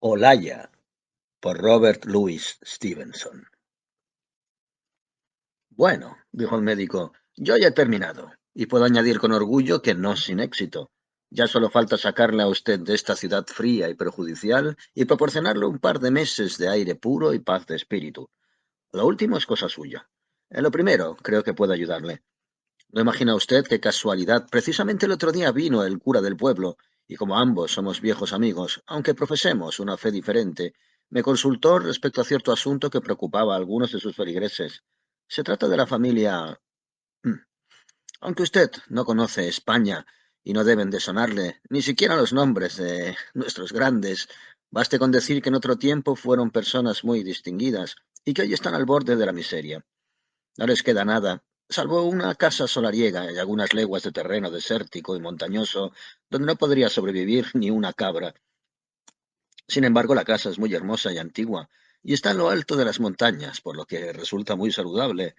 Olaya, por Robert Louis Stevenson. Bueno, dijo el médico, yo ya he terminado, y puedo añadir con orgullo que no sin éxito. Ya solo falta sacarle a usted de esta ciudad fría y perjudicial y proporcionarle un par de meses de aire puro y paz de espíritu. Lo último es cosa suya. En lo primero, creo que puedo ayudarle. ¿No imagina usted qué casualidad? Precisamente el otro día vino el cura del pueblo, y como ambos somos viejos amigos, aunque profesemos una fe diferente, me consultó respecto a cierto asunto que preocupaba a algunos de sus feligreses. Se trata de la familia... Mm. Aunque usted no conoce España y no deben de sonarle ni siquiera los nombres de nuestros grandes, baste con decir que en otro tiempo fueron personas muy distinguidas y que hoy están al borde de la miseria. No les queda nada, salvo una casa solariega y algunas leguas de terreno desértico y montañoso, donde no podría sobrevivir ni una cabra. Sin embargo, la casa es muy hermosa y antigua, y está en lo alto de las montañas, por lo que resulta muy saludable.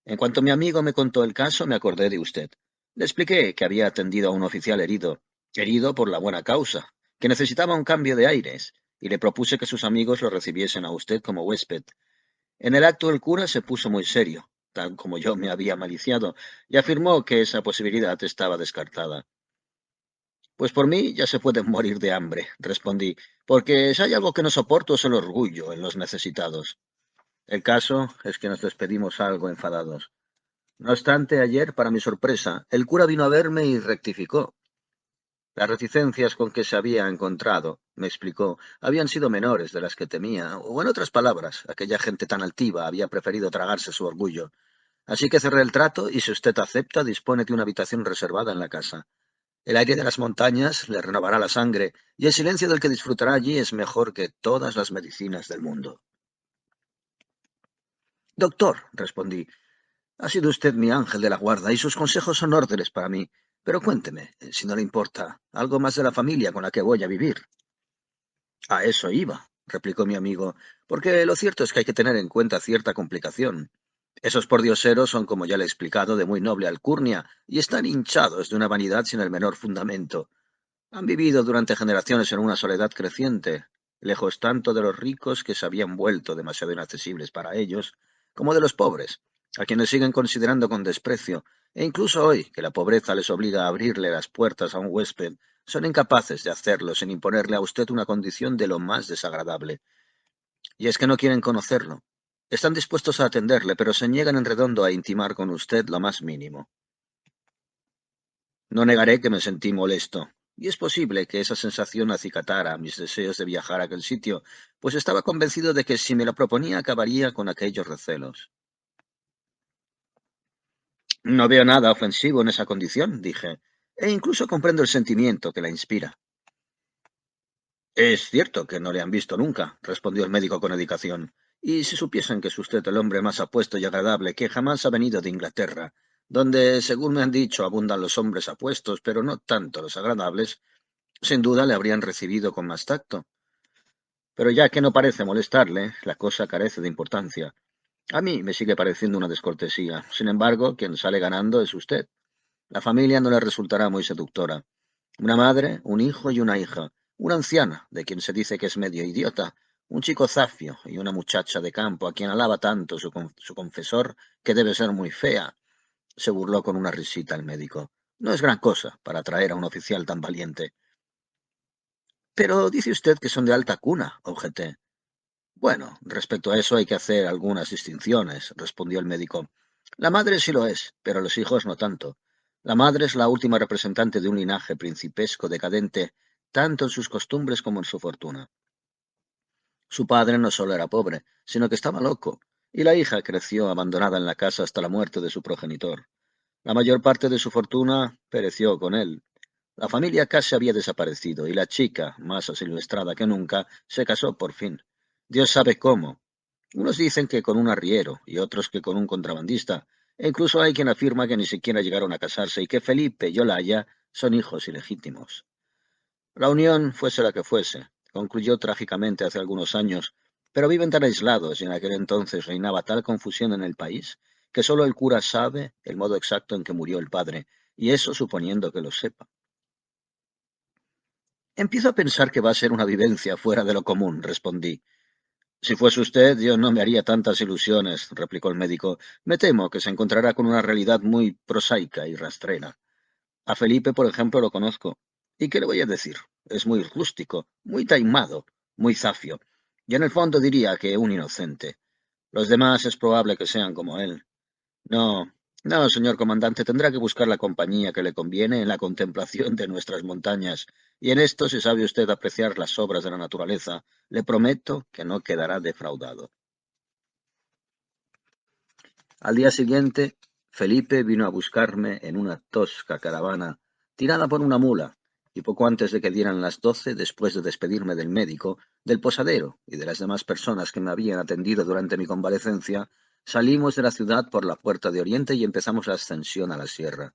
En cuanto mi amigo me contó el caso, me acordé de usted. Le expliqué que había atendido a un oficial herido por la buena causa, que necesitaba un cambio de aires, y le propuse que sus amigos lo recibiesen a usted como huésped. En el acto el cura se puso muy serio, tal como yo me había maliciado, y afirmó que esa posibilidad estaba descartada. Pues por mí ya se pueden morir de hambre, respondí, porque si hay algo que no soporto es el orgullo en los necesitados. El caso es que nos despedimos algo enfadados. No obstante, ayer, para mi sorpresa, el cura vino a verme y rectificó. Las reticencias con que se había encontrado, me explicó, habían sido menores de las que temía, o en otras palabras, aquella gente tan altiva había preferido tragarse su orgullo. Así que cerré el trato y si usted acepta, dispone de una habitación reservada en la casa. El aire de las montañas le renovará la sangre y el silencio del que disfrutará allí es mejor que todas las medicinas del mundo. Doctor, respondí, ha sido usted mi ángel de la guarda y sus consejos son órdenes para mí. Pero cuénteme, si no le importa, algo más de la familia con la que voy a vivir. A eso iba, replicó mi amigo, porque lo cierto es que hay que tener en cuenta cierta complicación. Esos pordioseros son, como ya le he explicado, de muy noble alcurnia y están hinchados de una vanidad sin el menor fundamento. Han vivido durante generaciones en una soledad creciente, lejos tanto de los ricos que se habían vuelto demasiado inaccesibles para ellos, como de los pobres, a quienes siguen considerando con desprecio, e incluso hoy, que la pobreza les obliga a abrirle las puertas a un huésped, son incapaces de hacerlo sin imponerle a usted una condición de lo más desagradable. Y es que no quieren conocerlo. Están dispuestos a atenderle, pero se niegan en redondo a intimar con usted lo más mínimo. No negaré que me sentí molesto, y es posible que esa sensación acicatara mis deseos de viajar a aquel sitio, pues estaba convencido de que si me lo proponía acabaría con aquellos recelos. No veo nada ofensivo en esa condición, dije, e incluso comprendo el sentimiento que la inspira. Es cierto que no le han visto nunca, respondió el médico con dedicación, y si supiesen que es usted el hombre más apuesto y agradable que jamás ha venido de Inglaterra, donde, según me han dicho, abundan los hombres apuestos, pero no tanto los agradables, sin duda le habrían recibido con más tacto. Pero ya que no parece molestarle, la cosa carece de importancia. A mí me sigue pareciendo una descortesía. Sin embargo, quien sale ganando es usted. La familia no le resultará muy seductora. Una madre, un hijo y una hija. Una anciana, de quien se dice que es medio idiota. Un chico zafio y una muchacha de campo a quien alaba tanto su confesor que debe ser muy fea. Se burló con una risita el médico. No es gran cosa para atraer a un oficial tan valiente. Pero dice usted que son de alta cuna, objeté. Bueno, respecto a eso hay que hacer algunas distinciones, respondió el médico. La madre sí lo es, pero los hijos no tanto. La madre es la última representante de un linaje principesco decadente, tanto en sus costumbres como en su fortuna. Su padre no solo era pobre, sino que estaba loco, y la hija creció abandonada en la casa hasta la muerte de su progenitor. La mayor parte de su fortuna pereció con él. La familia casi había desaparecido, y la chica, más asilvestrada que nunca, se casó por fin. Dios sabe cómo. Unos dicen que con un arriero y otros que con un contrabandista, e incluso hay quien afirma que ni siquiera llegaron a casarse y que Felipe y Olaya son hijos ilegítimos. La unión, fuese la que fuese, concluyó trágicamente hace algunos años, pero viven tan aislados y en aquel entonces reinaba tal confusión en el país que solo el cura sabe el modo exacto en que murió el padre, y eso suponiendo que lo sepa. Empiezo a pensar que va a ser una vivencia fuera de lo común, respondí. Si fuese usted, yo no me haría tantas ilusiones, replicó el médico. Me temo que se encontrará con una realidad muy prosaica y rastrera. A Felipe, por ejemplo, lo conozco. ¿Y qué le voy a decir? Es muy rústico, muy taimado, muy zafio. Y en el fondo diría que un inocente. Los demás es probable que sean como él. No, no, señor comandante, tendrá que buscar la compañía que le conviene en la contemplación de nuestras montañas. Y en esto, si sabe usted apreciar las obras de la naturaleza, le prometo que no quedará defraudado. Al día siguiente, Felipe vino a buscarme en una tosca caravana, tirada por una mula, y poco antes de que dieran las 12, después de despedirme del médico, del posadero y de las demás personas que me habían atendido durante mi convalecencia, salimos de la ciudad por la puerta de Oriente y empezamos la ascensión a la sierra.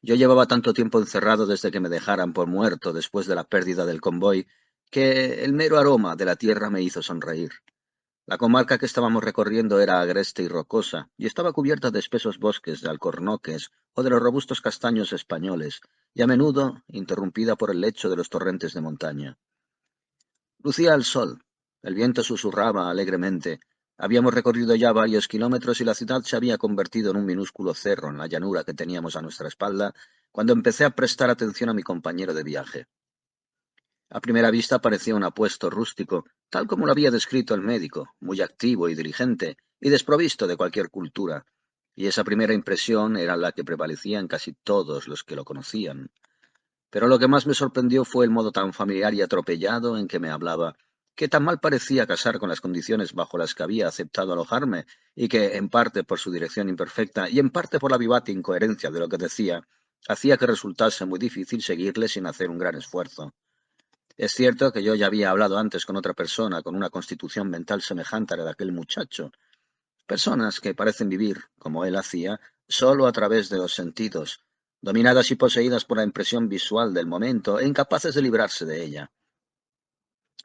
Yo llevaba tanto tiempo encerrado desde que me dejaran por muerto después de la pérdida del convoy, que el mero aroma de la tierra me hizo sonreír. La comarca que estábamos recorriendo era agreste y rocosa, y estaba cubierta de espesos bosques de alcornoques o de los robustos castaños españoles, y a menudo interrumpida por el lecho de los torrentes de montaña. Lucía el sol, el viento susurraba alegremente. Habíamos recorrido ya varios kilómetros y la ciudad se había convertido en un minúsculo cerro en la llanura que teníamos a nuestra espalda, cuando empecé a prestar atención a mi compañero de viaje. A primera vista parecía un apuesto rústico, tal como lo había descrito el médico, muy activo y diligente, y desprovisto de cualquier cultura, y esa primera impresión era la que prevalecía en casi todos los que lo conocían. Pero lo que más me sorprendió fue el modo tan familiar y atropellado en que me hablaba, que tan mal parecía casar con las condiciones bajo las que había aceptado alojarme, y que, en parte por su dirección imperfecta y en parte por la vivaz incoherencia de lo que decía, hacía que resultase muy difícil seguirle sin hacer un gran esfuerzo. Es cierto que yo ya había hablado antes con otra persona con una constitución mental semejante a la de aquel muchacho, personas que parecen vivir, como él hacía, solo a través de los sentidos, dominadas y poseídas por la impresión visual del momento e incapaces de librarse de ella.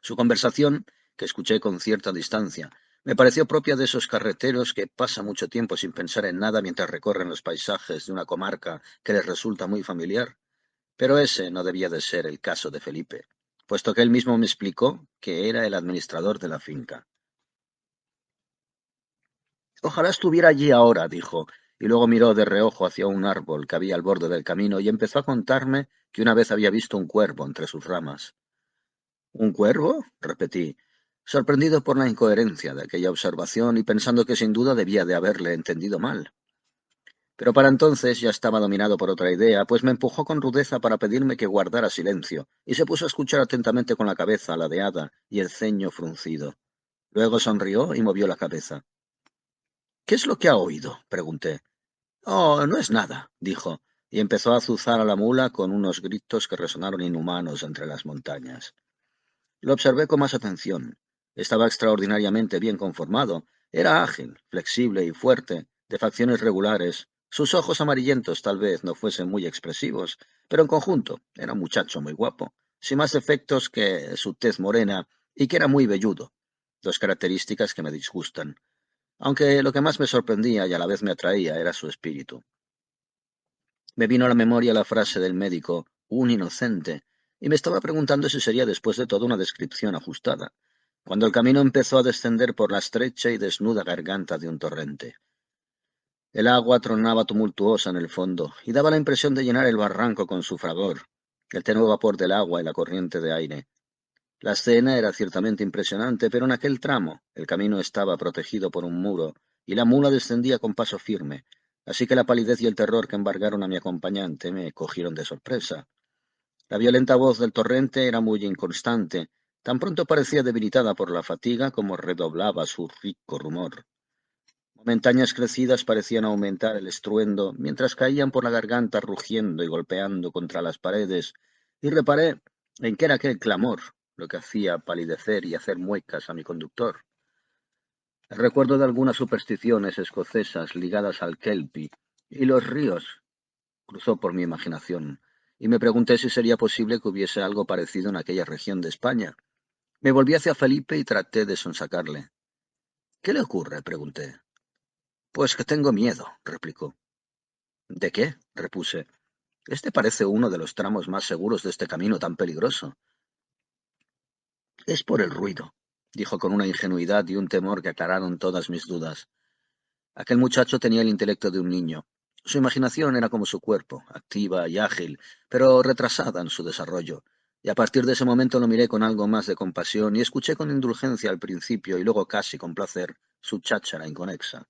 Su conversación, que escuché con cierta distancia, me pareció propia de esos carreteros que pasan mucho tiempo sin pensar en nada mientras recorren los paisajes de una comarca que les resulta muy familiar. Pero ese no debía de ser el caso de Felipe, puesto que él mismo me explicó que era el administrador de la finca. Ojalá estuviera allí ahora, dijo, y luego miró de reojo hacia un árbol que había al borde del camino y empezó a contarme que una vez había visto un cuervo entre sus ramas. ¿Un cuervo? Repetí, sorprendido por la incoherencia de aquella observación y pensando que sin duda debía de haberle entendido mal. Pero para entonces ya estaba dominado por otra idea, pues me empujó con rudeza para pedirme que guardara silencio, y se puso a escuchar atentamente con la cabeza ladeada y el ceño fruncido. Luego sonrió y movió la cabeza. ¿Qué es lo que ha oído? Pregunté. Oh, no es nada, dijo, y empezó a azuzar a la mula con unos gritos que resonaron inhumanos entre las montañas. Lo observé con más atención. Estaba extraordinariamente bien conformado. Era ágil, flexible y fuerte, de facciones regulares. Sus ojos amarillentos tal vez no fuesen muy expresivos, pero en conjunto era un muchacho muy guapo, sin más defectos que su tez morena y que era muy velludo, dos características que me disgustan. Aunque lo que más me sorprendía y a la vez me atraía era su espíritu. Me vino a la memoria la frase del médico, un inocente, y me estaba preguntando si sería después de todo una descripción ajustada, cuando el camino empezó a descender por la estrecha y desnuda garganta de un torrente. El agua tronaba tumultuosa en el fondo y daba la impresión de llenar el barranco con su fragor, el tenue vapor del agua y la corriente de aire. La escena era ciertamente impresionante, pero en aquel tramo el camino estaba protegido por un muro y la mula descendía con paso firme, así que la palidez y el terror que embargaron a mi acompañante me cogieron de sorpresa. La violenta voz del torrente era muy inconstante, tan pronto parecía debilitada por la fatiga como redoblaba su rico rumor. Montañas crecidas parecían aumentar el estruendo, mientras caían por la garganta rugiendo y golpeando contra las paredes, y reparé en que era aquel clamor lo que hacía palidecer y hacer muecas a mi conductor. El recuerdo de algunas supersticiones escocesas ligadas al kelpie y los ríos cruzó por mi imaginación, y me pregunté si sería posible que hubiese algo parecido en aquella región de España. Me volví hacia Felipe y traté de sonsacarle. ¿Qué le ocurre? Pregunté. Pues que tengo miedo, replicó. ¿De qué? Repuse. Este parece uno de los tramos más seguros de este camino tan peligroso. Es por el ruido, dijo con una ingenuidad y un temor que aclararon todas mis dudas. Aquel muchacho tenía el intelecto de un niño. Su imaginación era como su cuerpo, activa y ágil, pero retrasada en su desarrollo. Y a partir de ese momento lo miré con algo más de compasión y escuché con indulgencia al principio y luego casi con placer su cháchara inconexa.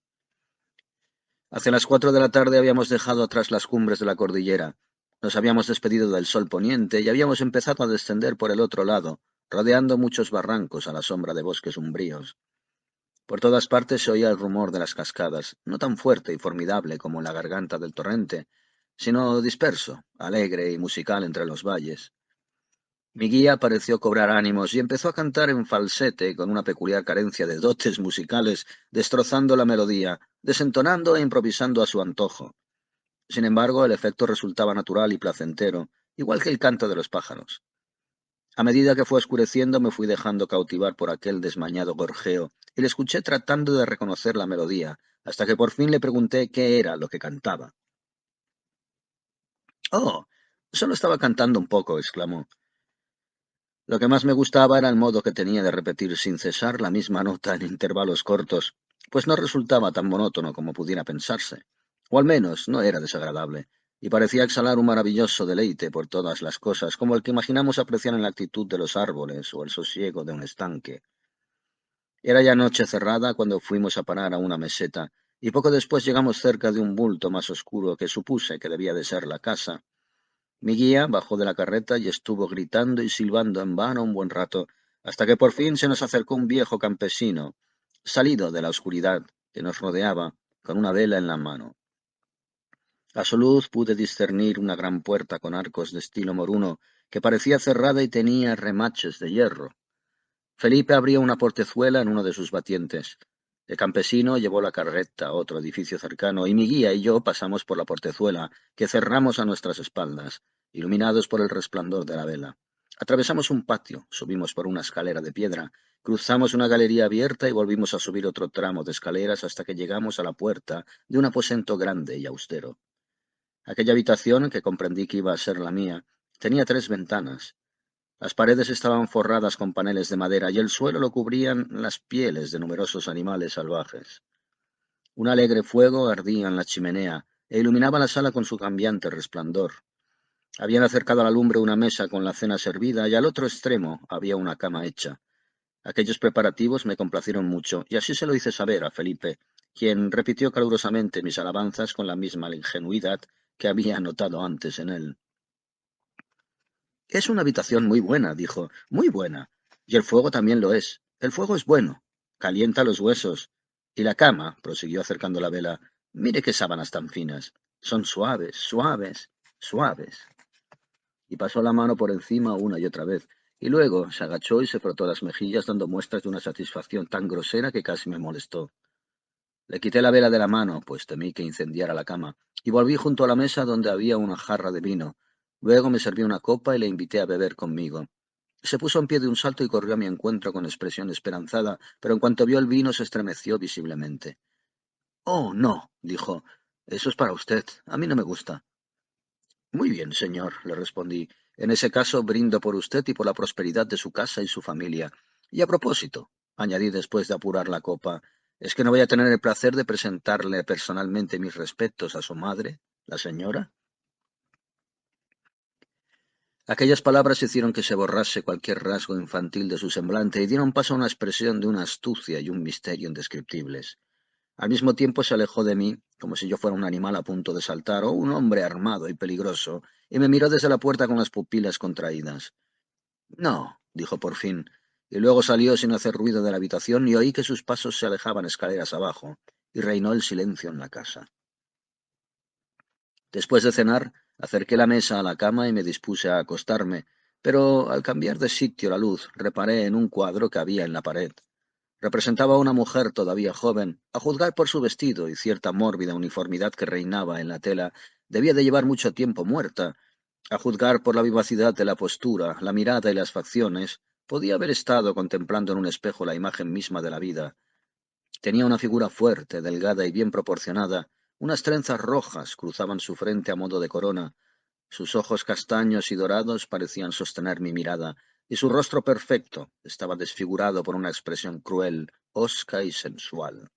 Hacia las 4 de la tarde habíamos dejado atrás las cumbres de la cordillera. Nos habíamos despedido del sol poniente y habíamos empezado a descender por el otro lado, rodeando muchos barrancos a la sombra de bosques umbríos. Por todas partes se oía el rumor de las cascadas, no tan fuerte y formidable como en la garganta del torrente, sino disperso, alegre y musical entre los valles. Mi guía pareció cobrar ánimos y empezó a cantar en falsete con una peculiar carencia de dotes musicales, destrozando la melodía, desentonando e improvisando a su antojo. Sin embargo, el efecto resultaba natural y placentero, igual que el canto de los pájaros. A medida que fue oscureciendo me fui dejando cautivar por aquel desmañado gorjeo, y le escuché tratando de reconocer la melodía, hasta que por fin le pregunté qué era lo que cantaba. «Oh, solo estaba cantando un poco», exclamó. Lo que más me gustaba era el modo que tenía de repetir sin cesar la misma nota en intervalos cortos, pues no resultaba tan monótono como pudiera pensarse, o al menos no era desagradable, y parecía exhalar un maravilloso deleite por todas las cosas, como el que imaginamos apreciar en la actitud de los árboles o el sosiego de un estanque. Era ya noche cerrada cuando fuimos a parar a una meseta, y poco después llegamos cerca de un bulto más oscuro que supuse que debía de ser la casa. Mi guía bajó de la carreta y estuvo gritando y silbando en vano un buen rato, hasta que por fin se nos acercó un viejo campesino, salido de la oscuridad que nos rodeaba, con una vela en la mano. A su luz pude discernir una gran puerta con arcos de estilo moruno, que parecía cerrada y tenía remaches de hierro. Felipe abrió una portezuela en uno de sus batientes. El campesino llevó la carreta a otro edificio cercano, y mi guía y yo pasamos por la portezuela, que cerramos a nuestras espaldas, iluminados por el resplandor de la vela. Atravesamos un patio, subimos por una escalera de piedra, cruzamos una galería abierta y volvimos a subir otro tramo de escaleras hasta que llegamos a la puerta de un aposento grande y austero. Aquella habitación, que comprendí que iba a ser la mía, tenía 3 ventanas. Las paredes estaban forradas con paneles de madera y el suelo lo cubrían las pieles de numerosos animales salvajes. Un alegre fuego ardía en la chimenea e iluminaba la sala con su cambiante resplandor. Habían acercado a la lumbre una mesa con la cena servida y al otro extremo había una cama hecha. Aquellos preparativos me complacieron mucho y así se lo hice saber a Felipe, quien repitió calurosamente mis alabanzas con la misma ingenuidad que había notado antes en él. «Es una habitación muy buena», dijo, «muy buena. Y el fuego también lo es. El fuego es bueno. Calienta los huesos. Y la cama», prosiguió acercando la vela, «mire qué sábanas tan finas. Son suaves, suaves, suaves». Y pasó la mano por encima una y otra vez, y luego se agachó y se frotó las mejillas dando muestras de una satisfacción tan grosera que casi me molestó. Le quité la vela de la mano, pues temí que incendiara la cama, y volví junto a la mesa donde había una jarra de vino. Luego me serví una copa y le invité a beber conmigo. Se puso en pie de un salto y corrió a mi encuentro con expresión esperanzada, pero en cuanto vio el vino se estremeció visiblemente. «Oh, no», dijo, «eso es para usted. A mí no me gusta». «Muy bien, señor», le respondí. «En ese caso brindo por usted y por la prosperidad de su casa y su familia. Y a propósito», añadí después de apurar la copa, «¿es que no voy a tener el placer de presentarle personalmente mis respetos a su madre, la señora?» Aquellas palabras hicieron que se borrase cualquier rasgo infantil de su semblante y dieron paso a una expresión de una astucia y un misterio indescriptibles. Al mismo tiempo se alejó de mí, como si yo fuera un animal a punto de saltar o un hombre armado y peligroso, y me miró desde la puerta con las pupilas contraídas. «No», dijo por fin, y luego salió sin hacer ruido de la habitación y oí que sus pasos se alejaban escaleras abajo, y reinó el silencio en la casa. Después de cenar, acerqué la mesa a la cama y me dispuse a acostarme, pero al cambiar de sitio la luz, reparé en un cuadro que había en la pared. Representaba a una mujer todavía joven, a juzgar por su vestido y cierta mórbida uniformidad que reinaba en la tela, debía de llevar mucho tiempo muerta. A juzgar por la vivacidad de la postura, la mirada y las facciones, podía haber estado contemplando en un espejo la imagen misma de la vida. Tenía una figura fuerte, delgada y bien proporcionada. Unas trenzas rojas cruzaban su frente a modo de corona. Sus ojos castaños y dorados parecían sostener mi mirada, y su rostro perfecto estaba desfigurado por una expresión cruel, hosca y sensual.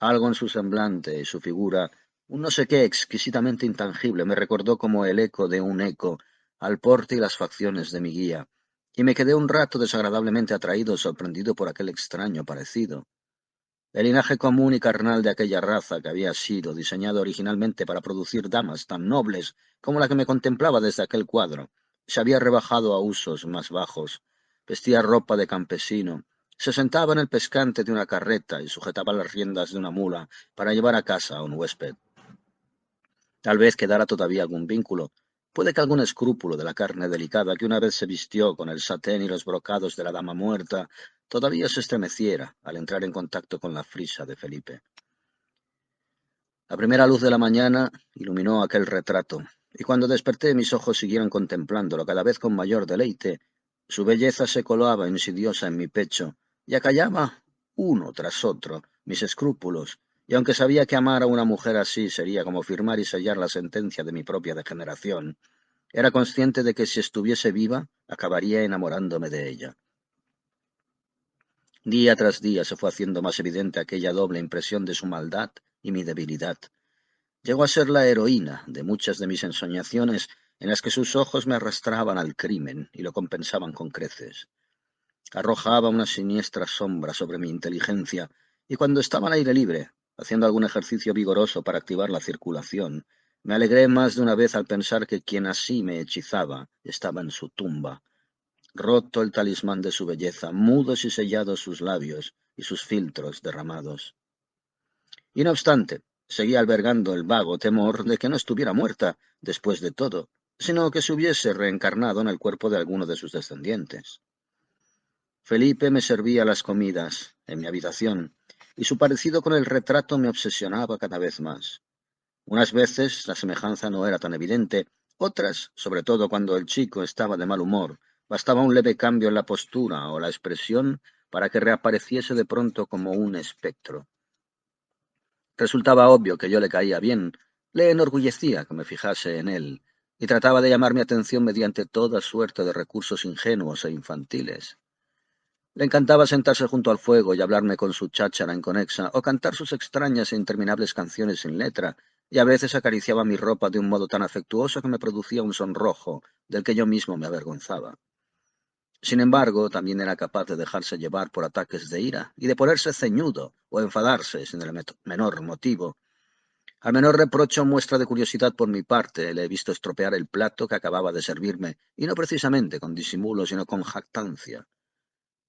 Algo en su semblante y su figura, un no sé qué exquisitamente intangible, me recordó como el eco de un eco al porte y las facciones de mi guía, y me quedé un rato desagradablemente atraído, sorprendido por aquel extraño parecido. El linaje común y carnal de aquella raza que había sido diseñado originalmente para producir damas tan nobles como la que me contemplaba desde aquel cuadro, se había rebajado a usos más bajos, vestía ropa de campesino, se sentaba en el pescante de una carreta y sujetaba las riendas de una mula para llevar a casa a un huésped. Tal vez quedara todavía algún vínculo, puede que algún escrúpulo de la carne delicada que una vez se vistió con el satén y los brocados de la dama muerta, todavía se estremeciera al entrar en contacto con la frisa de Felipe. La primera luz de la mañana iluminó aquel retrato, y cuando desperté mis ojos siguieron contemplándolo cada vez con mayor deleite. Su belleza se colaba insidiosa en mi pecho, y acallaba uno tras otro mis escrúpulos, y aunque sabía que amar a una mujer así sería como firmar y sellar la sentencia de mi propia degeneración, era consciente de que si estuviese viva, acabaría enamorándome de ella. Día tras día se fue haciendo más evidente aquella doble impresión de su maldad y mi debilidad. Llegó a ser la heroína de muchas de mis ensoñaciones en las que sus ojos me arrastraban al crimen y lo compensaban con creces. Arrojaba una siniestra sombra sobre mi inteligencia y cuando estaba al aire libre, haciendo algún ejercicio vigoroso para activar la circulación, me alegré más de una vez al pensar que quien así me hechizaba estaba en su tumba, roto el talismán de su belleza, mudos y sellados sus labios y sus filtros derramados. Y no obstante, seguía albergando el vago temor de que no estuviera muerta, después de todo, sino que se hubiese reencarnado en el cuerpo de alguno de sus descendientes. Felipe me servía las comidas en mi habitación, y su parecido con el retrato me obsesionaba cada vez más. Unas veces la semejanza no era tan evidente, otras, sobre todo cuando el chico estaba de mal humor, bastaba un leve cambio en la postura o la expresión para que reapareciese de pronto como un espectro. Resultaba obvio que yo le caía bien, le enorgullecía que me fijase en él, y trataba de llamar mi atención mediante toda suerte de recursos ingenuos e infantiles. Le encantaba sentarse junto al fuego y hablarme con su cháchara inconexa, o cantar sus extrañas e interminables canciones sin letra, y a veces acariciaba mi ropa de un modo tan afectuoso que me producía un sonrojo del que yo mismo me avergonzaba. Sin embargo, también era capaz de dejarse llevar por ataques de ira y de ponerse ceñudo o enfadarse sin el menor motivo. Al menor reproche o muestra de curiosidad por mi parte, le he visto estropear el plato que acababa de servirme, y no precisamente con disimulo, sino con jactancia.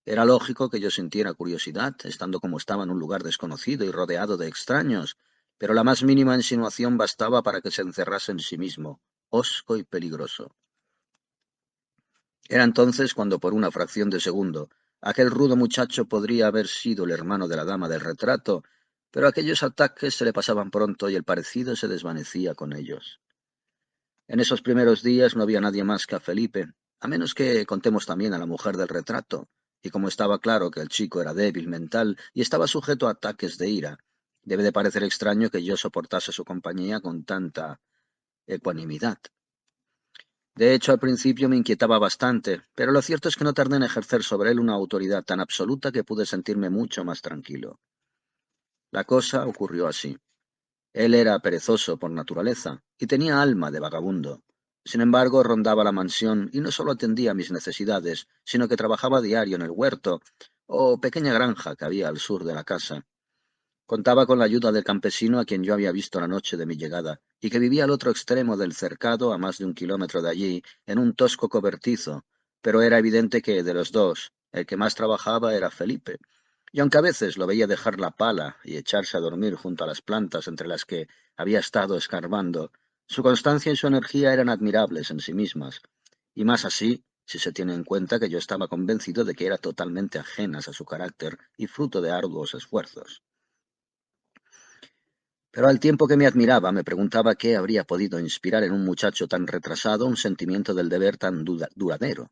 Era lógico que yo sintiera curiosidad, estando como estaba en un lugar desconocido y rodeado de extraños, pero la más mínima insinuación bastaba para que se encerrase en sí mismo, hosco y peligroso. Era entonces cuando por una fracción de segundo aquel rudo muchacho podría haber sido el hermano de la dama del retrato, pero aquellos ataques se le pasaban pronto y el parecido se desvanecía con ellos. En esos primeros días no había nadie más que a Felipe, a menos que contemos también a la mujer del retrato, y como estaba claro que el chico era débil mental y estaba sujeto a ataques de ira, debe de parecer extraño que yo soportase su compañía con tanta ecuanimidad. De hecho, al principio me inquietaba bastante, pero lo cierto es que no tardé en ejercer sobre él una autoridad tan absoluta que pude sentirme mucho más tranquilo. La cosa ocurrió así. Él era perezoso por naturaleza y tenía alma de vagabundo. Sin embargo, rondaba la mansión y no solo atendía mis necesidades, sino que trabajaba a diario en el huerto o pequeña granja que había al sur de la casa. Contaba con la ayuda del campesino a quien yo había visto la noche de mi llegada, y que vivía al otro extremo del cercado, a más de 1 kilómetro de allí, en un tosco cobertizo, pero era evidente que, de los dos, el que más trabajaba era Felipe, y aunque a veces lo veía dejar la pala y echarse a dormir junto a las plantas entre las que había estado escarbando, su constancia y su energía eran admirables en sí mismas, y más así si se tiene en cuenta que yo estaba convencido de que eran totalmente ajenas a su carácter y fruto de arduos esfuerzos. Pero al tiempo que me admiraba, me preguntaba qué habría podido inspirar en un muchacho tan retrasado un sentimiento del deber tan duradero.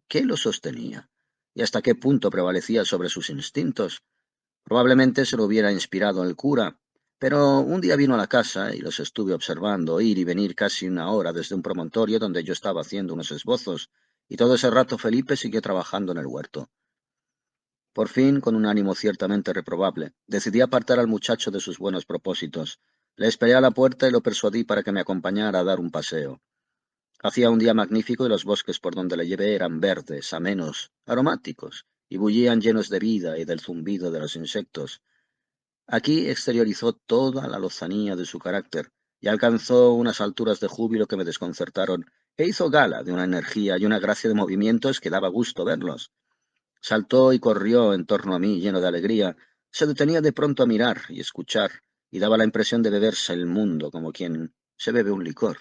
¿Qué lo sostenía? ¿Y hasta qué punto prevalecía sobre sus instintos? Probablemente se lo hubiera inspirado el cura, Pero un día vino a la casa y los estuve observando ir y venir casi una hora desde un promontorio donde yo estaba haciendo unos esbozos, y todo ese rato Felipe siguió trabajando en el huerto. Por fin, con un ánimo ciertamente reprobable, decidí apartar al muchacho de sus buenos propósitos. Le esperé a la puerta y lo persuadí para que me acompañara a dar un paseo. Hacía un día magnífico y los bosques por donde le llevé eran verdes, amenos, aromáticos, y bullían llenos de vida y del zumbido de los insectos. Aquí exteriorizó toda la lozanía de su carácter y alcanzó unas alturas de júbilo que me desconcertaron, e hizo gala de una energía y una gracia de movimientos que daba gusto verlos. Saltó y corrió en torno a mí lleno de alegría, se detenía de pronto a mirar y escuchar, y daba la impresión de beberse el mundo como quien se bebe un licor.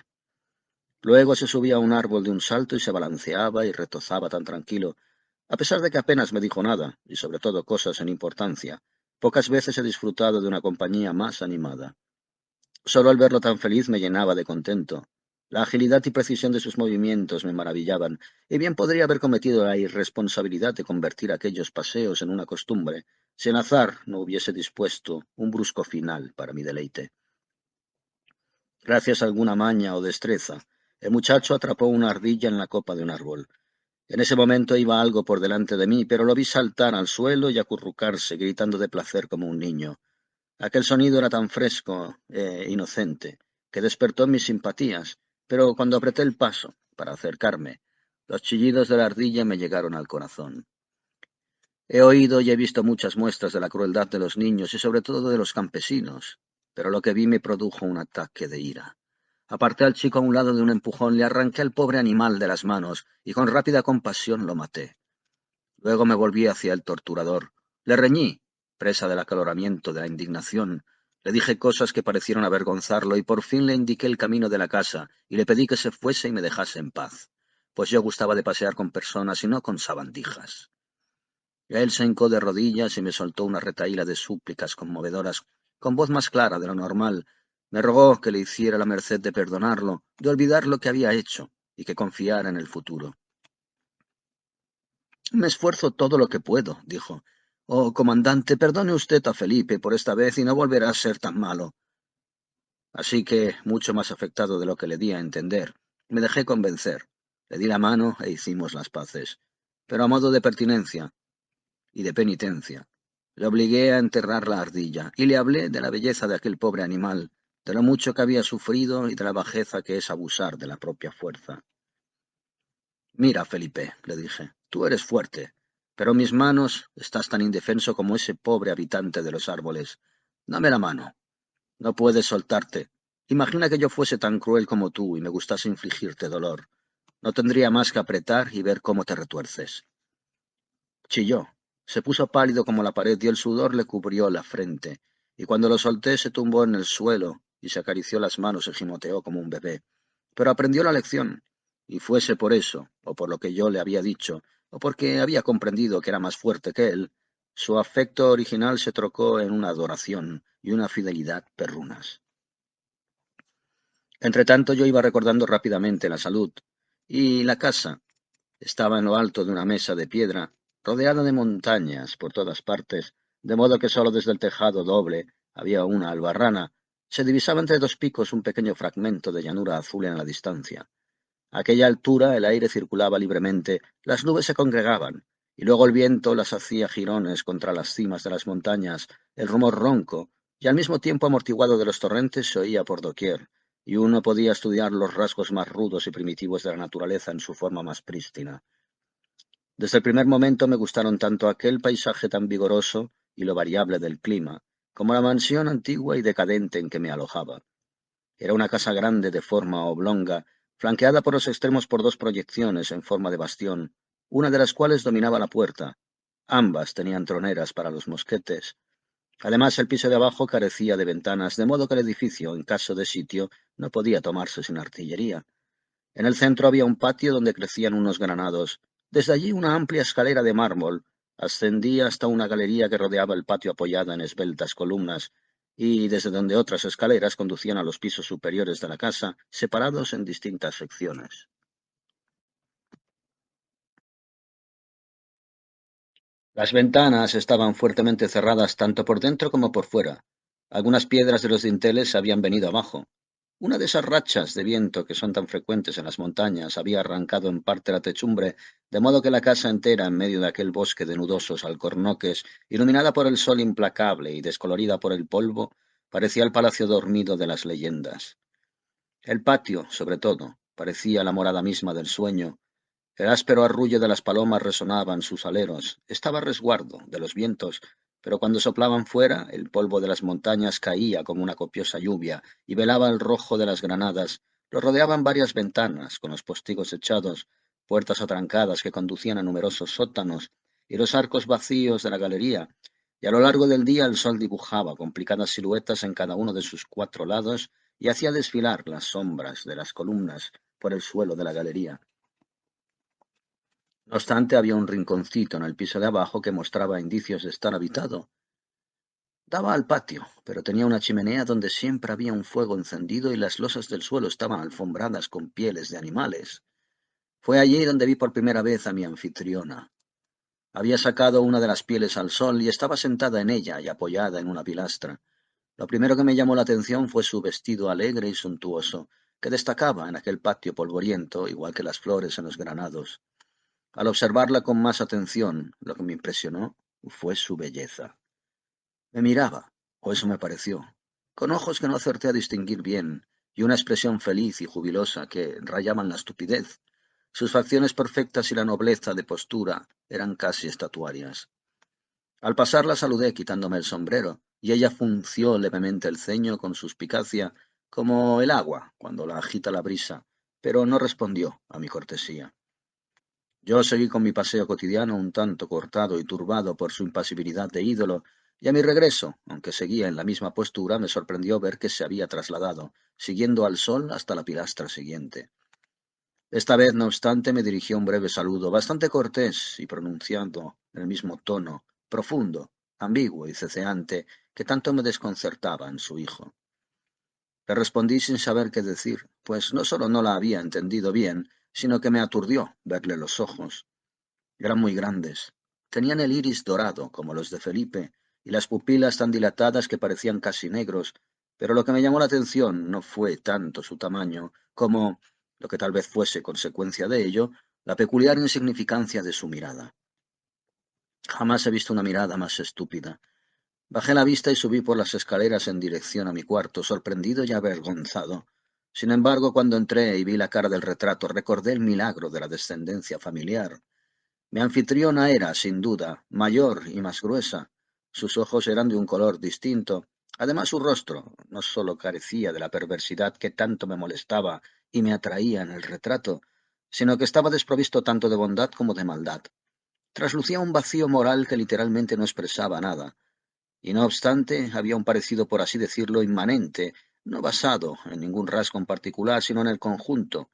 Luego se subía a un árbol de un salto y se balanceaba y retozaba tan tranquilo, a pesar de que apenas me dijo nada, y sobre todo cosas sin importancia. Pocas veces he disfrutado de una compañía más animada. Solo al verlo tan feliz me llenaba de contento. La agilidad y precisión de sus movimientos me maravillaban, y bien podría haber cometido la irresponsabilidad de convertir aquellos paseos en una costumbre, si el azar no hubiese dispuesto un brusco final para mi deleite. Gracias a alguna maña o destreza, el muchacho atrapó una ardilla en la copa de un árbol. En ese momento iba algo por delante de mí, pero lo vi saltar al suelo y acurrucarse, gritando de placer como un niño. Aquel sonido era tan fresco e inocente que despertó mis simpatías, pero cuando apreté el paso para acercarme, los chillidos de la ardilla me llegaron al corazón. He oído y he visto muchas muestras de la crueldad de los niños y sobre todo de los campesinos, pero lo que vi me produjo un ataque de ira. Aparté al chico a un lado de un empujón, le arranqué al pobre animal de las manos y con rápida compasión lo maté. Luego me volví hacia el torturador. Le reñí, presa del acaloramiento de la indignación. Le dije cosas que parecieron avergonzarlo y por fin le indiqué el camino de la casa y le pedí que se fuese y me dejase en paz, pues yo gustaba de pasear con personas y no con sabandijas. Él se hincó de rodillas y me soltó una retahíla de súplicas conmovedoras, con voz más clara de lo normal. Me rogó que le hiciera la merced de perdonarlo, de olvidar lo que había hecho y que confiara en el futuro. Me esfuerzo todo lo que puedo, dijo. Oh, comandante, perdone usted a Felipe por esta vez y no volverá a ser tan malo. Así que, mucho más afectado de lo que le di a entender, me dejé convencer. Le di la mano e hicimos las paces. Pero a modo de pertinencia y de penitencia, le obligué a enterrar la ardilla y le hablé de la belleza de aquel pobre animal, de lo mucho que había sufrido y de la bajeza que es abusar de la propia fuerza. Mira, Felipe, le dije, tú eres fuerte, pero en mis manos estás tan indefenso como ese pobre habitante de los árboles. Dame la mano. No puedes soltarte. Imagina que yo fuese tan cruel como tú y me gustase infligirte dolor. No tendría más que apretar y ver cómo te retuerces. Chilló. Se puso pálido como la pared y el sudor le cubrió la frente. Y cuando lo solté se tumbó en el suelo y se acarició las manos y gimoteó como un bebé. Pero aprendió la lección, y fuese por eso, o por lo que yo le había dicho, o porque había comprendido que era más fuerte que él, su afecto original se trocó en una adoración y una fidelidad perrunas. Entretanto yo iba recordando rápidamente la salud, y la casa estaba en lo alto de una mesa de piedra, rodeada de montañas por todas partes, de modo que sólo desde el tejado doble había una albarrana. Se divisaba entre dos picos un pequeño fragmento de llanura azul en la distancia. A aquella altura el aire circulaba libremente, las nubes se congregaban, y luego el viento las hacía jirones contra las cimas de las montañas, el rumor ronco, y al mismo tiempo amortiguado de los torrentes se oía por doquier, y uno podía estudiar los rasgos más rudos y primitivos de la naturaleza en su forma más prístina. Desde el primer momento me gustaron tanto aquel paisaje tan vigoroso y lo variable del clima, como la mansión antigua y decadente en que me alojaba. Era una casa grande de forma oblonga, flanqueada por los extremos por dos proyecciones en forma de bastión, una de las cuales dominaba la puerta. Ambas tenían troneras para los mosquetes. Además, el piso de abajo carecía de ventanas, de modo que el edificio, en caso de sitio, no podía tomarse sin artillería. En el centro había un patio donde crecían unos granados. Desde allí una amplia escalera de mármol ascendía hasta una galería que rodeaba el patio apoyada en esbeltas columnas, y desde donde otras escaleras conducían a los pisos superiores de la casa, separados en distintas secciones. Las ventanas estaban fuertemente cerradas tanto por dentro como por fuera. Algunas piedras de los dinteles se habían venido abajo. Una de esas rachas de viento que son tan frecuentes en las montañas había arrancado en parte la techumbre, de modo que la casa entera, en medio de aquel bosque de nudosos alcornoques, iluminada por el sol implacable y descolorida por el polvo, parecía el palacio dormido de las leyendas. El patio, sobre todo, parecía la morada misma del sueño. El áspero arrullo de las palomas resonaba en sus aleros. Estaba a resguardo de los vientos, pero cuando soplaban fuera, el polvo de las montañas caía como una copiosa lluvia y velaba el rojo de las granadas. Lo rodeaban varias ventanas, con los postigos echados, puertas atrancadas que conducían a numerosos sótanos, y los arcos vacíos de la galería. Y a lo largo del día el sol dibujaba complicadas siluetas en cada uno de sus cuatro lados y hacía desfilar las sombras de las columnas por el suelo de la galería. No obstante, había un rinconcito en el piso de abajo que mostraba indicios de estar habitado. Daba al patio, pero tenía una chimenea donde siempre había un fuego encendido y las losas del suelo estaban alfombradas con pieles de animales. Fue allí donde vi por primera vez a mi anfitriona. Había sacado una de las pieles al sol y estaba sentada en ella y apoyada en una pilastra. Lo primero que me llamó la atención fue su vestido alegre y suntuoso, que destacaba en aquel patio polvoriento, igual que las flores en los granados. Al observarla con más atención, lo que me impresionó fue su belleza. Me miraba, o eso me pareció, con ojos que no acerté a distinguir bien, y una expresión feliz y jubilosa que rayaban la estupidez. Sus facciones perfectas y la nobleza de postura eran casi estatuarias. Al pasar la saludé quitándome el sombrero, y ella frunció levemente el ceño con suspicacia, como el agua cuando la agita la brisa, pero no respondió a mi cortesía. Yo seguí con mi paseo cotidiano un tanto cortado y turbado por su impasibilidad de ídolo, y a mi regreso, aunque seguía en la misma postura, me sorprendió ver que se había trasladado, siguiendo al sol hasta la pilastra siguiente. Esta vez, no obstante, me dirigió un breve saludo, bastante cortés y pronunciando en el mismo tono, profundo, ambiguo y ceceante, que tanto me desconcertaba en su hijo. Le respondí sin saber qué decir, pues no solo no la había entendido bien, sino que me aturdió verle los ojos. Eran muy grandes. Tenían el iris dorado, como los de Felipe, y las pupilas tan dilatadas que parecían casi negros, pero lo que me llamó la atención no fue tanto su tamaño, como, lo que tal vez fuese consecuencia de ello, la peculiar insignificancia de su mirada. Jamás he visto una mirada más estúpida. Bajé la vista y subí por las escaleras en dirección a mi cuarto, sorprendido y avergonzado. Sin embargo, cuando entré y vi la cara del retrato, recordé el milagro de la descendencia familiar. Mi anfitriona era, sin duda, mayor y más gruesa. Sus ojos eran de un color distinto. Además, su rostro no sólo carecía de la perversidad que tanto me molestaba y me atraía en el retrato, sino que estaba desprovisto tanto de bondad como de maldad. Traslucía un vacío moral que literalmente no expresaba nada, y no obstante había un parecido, por así decirlo, inmanente, no basado en ningún rasgo en particular, sino en el conjunto.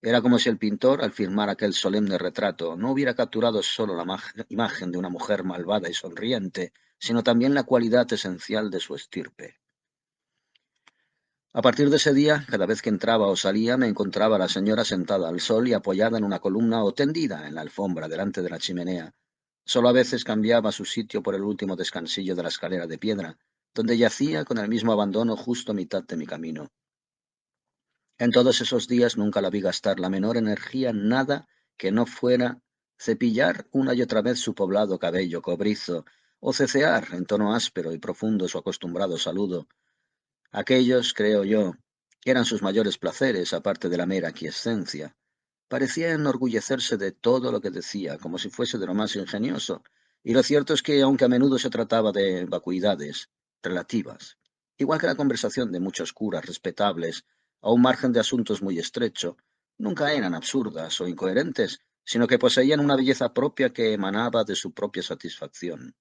Era como si el pintor, al firmar aquel solemne retrato, no hubiera capturado sólo la imagen de una mujer malvada y sonriente, sino también la cualidad esencial de su estirpe. A partir de ese día, cada vez que entraba o salía, me encontraba a la señora sentada al sol y apoyada en una columna o tendida en la alfombra delante de la chimenea. Solo a veces cambiaba su sitio por el último descansillo de la escalera de piedra, donde yacía con el mismo abandono justo a mitad de mi camino. En todos esos días nunca la vi gastar la menor energía en nada que no fuera cepillar una y otra vez su poblado cabello cobrizo, o cecear en tono áspero y profundo su acostumbrado saludo. Aquellos, creo yo, eran sus mayores placeres, aparte de la mera aquiescencia. Parecía enorgullecerse de todo lo que decía, como si fuese de lo más ingenioso, y lo cierto es que, aunque a menudo se trataba de vacuidades relativas, igual que la conversación de muchos curas respetables, a un margen de asuntos muy estrecho, nunca eran absurdas o incoherentes, sino que poseían una belleza propia que emanaba de su propia satisfacción.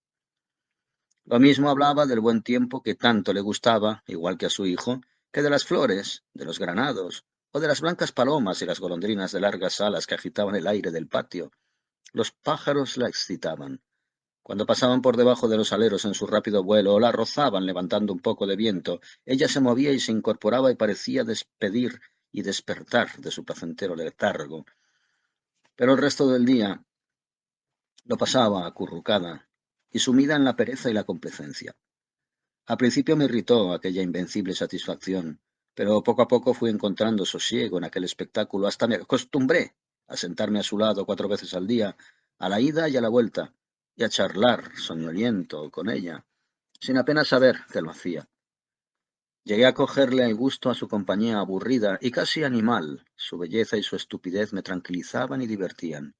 Lo mismo hablaba del buen tiempo que tanto le gustaba, igual que a su hijo, que de las flores, de los granados, o de las blancas palomas y las golondrinas de largas alas que agitaban el aire del patio. Los pájaros la excitaban. Cuando pasaban por debajo de los aleros en su rápido vuelo o la rozaban levantando un poco de viento, ella se movía y se incorporaba y parecía despedir y despertar de su placentero letargo. Pero el resto del día lo pasaba acurrucada y sumida en la pereza y la complacencia. Al principio me irritó aquella invencible satisfacción, pero poco a poco fui encontrando sosiego en aquel espectáculo hasta me acostumbré a sentarme a su lado 4 veces al día, a la ida y a la vuelta, y a charlar soñoliento con ella, sin apenas saber que lo hacía. Llegué a cogerle el gusto a su compañía aburrida y casi animal. Su belleza y su estupidez me tranquilizaban y divertían.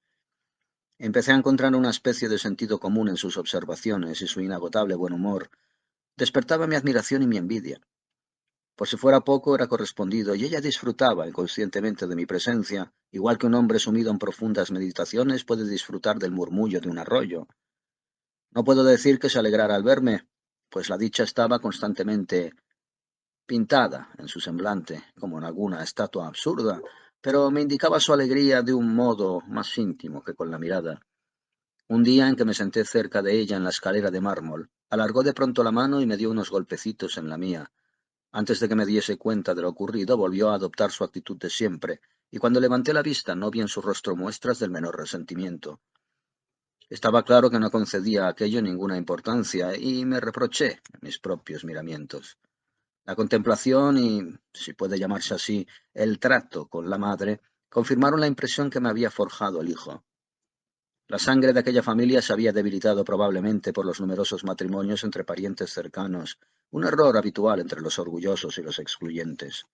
Empecé a encontrar una especie de sentido común en sus observaciones y su inagotable buen humor. Despertaba mi admiración y mi envidia. Por si fuera poco, era correspondido y ella disfrutaba inconscientemente de mi presencia, igual que un hombre sumido en profundas meditaciones puede disfrutar del murmullo de un arroyo. No puedo decir que se alegrara al verme, pues la dicha estaba constantemente pintada en su semblante, como en alguna estatua absurda, pero me indicaba su alegría de un modo más íntimo que con la mirada. Un día en que me senté cerca de ella en la escalera de mármol, alargó de pronto la mano y me dio unos golpecitos en la mía. Antes de que me diese cuenta de lo ocurrido, volvió a adoptar su actitud de siempre, y cuando levanté la vista no vi en su rostro muestras del menor resentimiento. Estaba claro que no concedía a aquello ninguna importancia, y me reproché mis propios miramientos. La contemplación y, si puede llamarse así, el trato con la madre, confirmaron la impresión que me había forjado el hijo. La sangre de aquella familia se había debilitado probablemente por los numerosos matrimonios entre parientes cercanos, un error habitual entre los orgullosos y los excluyentes.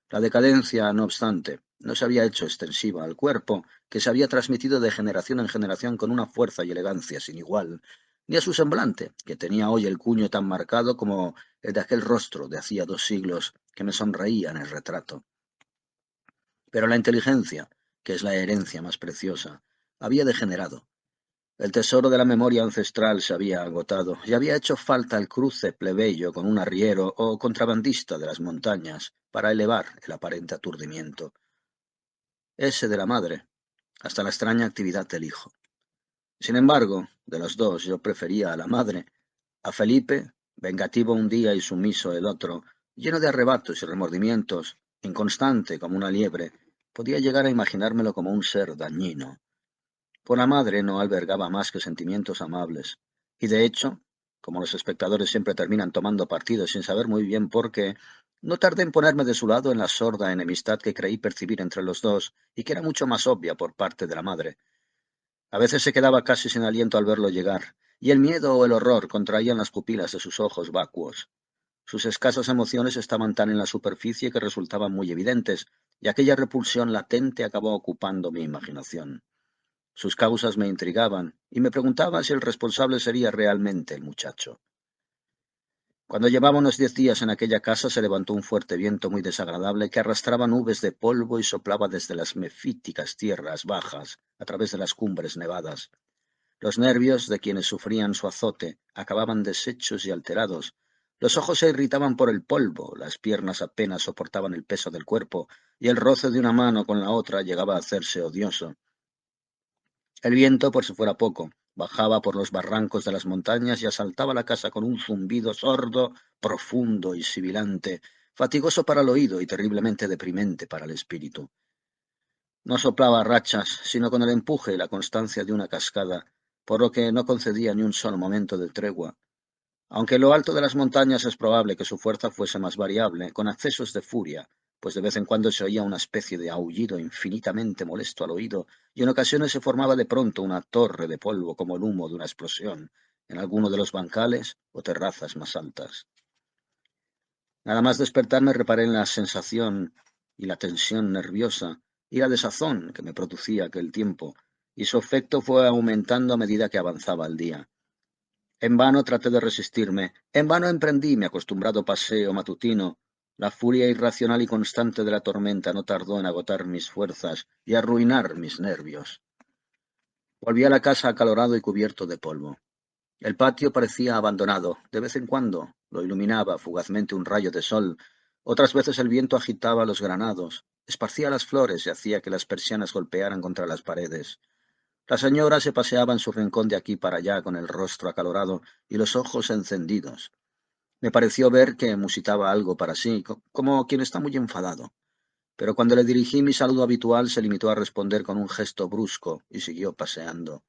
La decadencia, no obstante, no se había hecho extensiva al cuerpo, que se había transmitido de generación en generación con una fuerza y elegancia sin igual, ni a su semblante, que tenía hoy el cuño tan marcado como el de aquel rostro de hacía 2 siglos que me sonreía en el retrato. Pero la inteligencia, que es la herencia más preciosa, había degenerado. El tesoro de la memoria ancestral se había agotado y había hecho falta el cruce plebeyo con un arriero o contrabandista de las montañas para elevar el aparente aturdimiento. Ese de la madre, hasta la extraña actividad del hijo. Sin embargo, de los dos yo prefería a la madre, a Felipe, vengativo un día y sumiso el otro, lleno de arrebatos y remordimientos, inconstante como una liebre, podía llegar a imaginármelo como un ser dañino. Por la madre no albergaba más que sentimientos amables, y de hecho, como los espectadores siempre terminan tomando partido sin saber muy bien por qué, no tardé en ponerme de su lado en la sorda enemistad que creí percibir entre los dos y que era mucho más obvia por parte de la madre. A veces se quedaba casi sin aliento al verlo llegar, y el miedo o el horror contraían las pupilas de sus ojos vacuos. Sus escasas emociones estaban tan en la superficie que resultaban muy evidentes, y aquella repulsión latente acabó ocupando mi imaginación. Sus causas me intrigaban, y me preguntaba si el responsable sería realmente el muchacho. Cuando llevaba unos 10 días en aquella casa se levantó un fuerte viento muy desagradable que arrastraba nubes de polvo y soplaba desde las mefíticas tierras bajas a través de las cumbres nevadas. Los nervios de quienes sufrían su azote acababan deshechos y alterados. Los ojos se irritaban por el polvo, las piernas apenas soportaban el peso del cuerpo, y el roce de una mano con la otra llegaba a hacerse odioso. El viento, por si fuera poco, bajaba por los barrancos de las montañas y asaltaba la casa con un zumbido sordo, profundo y sibilante, fatigoso para el oído y terriblemente deprimente para el espíritu. No soplaba a rachas, sino con el empuje y la constancia de una cascada, por lo que no concedía ni un solo momento de tregua. Aunque en lo alto de las montañas es probable que su fuerza fuese más variable, con accesos de furia, pues de vez en cuando se oía una especie de aullido infinitamente molesto al oído, y en ocasiones se formaba de pronto una torre de polvo como el humo de una explosión, en alguno de los bancales o terrazas más altas. Nada más despertarme reparé en la sensación y la tensión nerviosa y la desazón que me producía aquel tiempo, y su efecto fue aumentando a medida que avanzaba el día. En vano traté de resistirme, en vano emprendí mi acostumbrado paseo matutino. La furia irracional y constante de la tormenta no tardó en agotar mis fuerzas y arruinar mis nervios. Volví a la casa acalorado y cubierto de polvo. El patio parecía abandonado. De vez en cuando lo iluminaba fugazmente un rayo de sol. Otras veces el viento agitaba los granados, esparcía las flores y hacía que las persianas golpearan contra las paredes. La señora se paseaba en su rincón de aquí para allá con el rostro acalorado y los ojos encendidos. Me pareció ver que musitaba algo para sí, como quien está muy enfadado. Pero cuando le dirigí mi saludo habitual se limitó a responder con un gesto brusco y siguió paseando.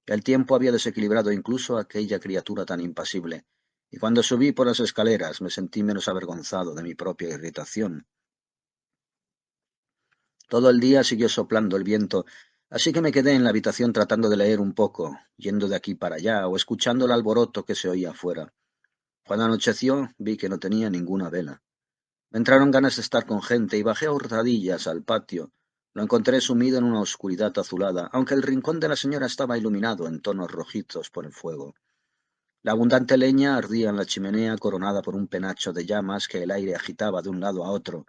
El tiempo había desequilibrado incluso a aquella criatura tan impasible, y cuando subí por las escaleras me sentí menos avergonzado de mi propia irritación. Todo el día siguió soplando el viento, así que me quedé en la habitación tratando de leer un poco, yendo de aquí para allá o escuchando el alboroto que se oía afuera. Cuando anocheció vi que no tenía ninguna vela. Me entraron ganas de estar con gente y bajé a hurtadillas al patio. Lo encontré sumido en una oscuridad azulada, aunque el rincón de la señora estaba iluminado en tonos rojizos por el fuego. La abundante leña ardía en la chimenea coronada por un penacho de llamas que el aire agitaba de un lado a otro.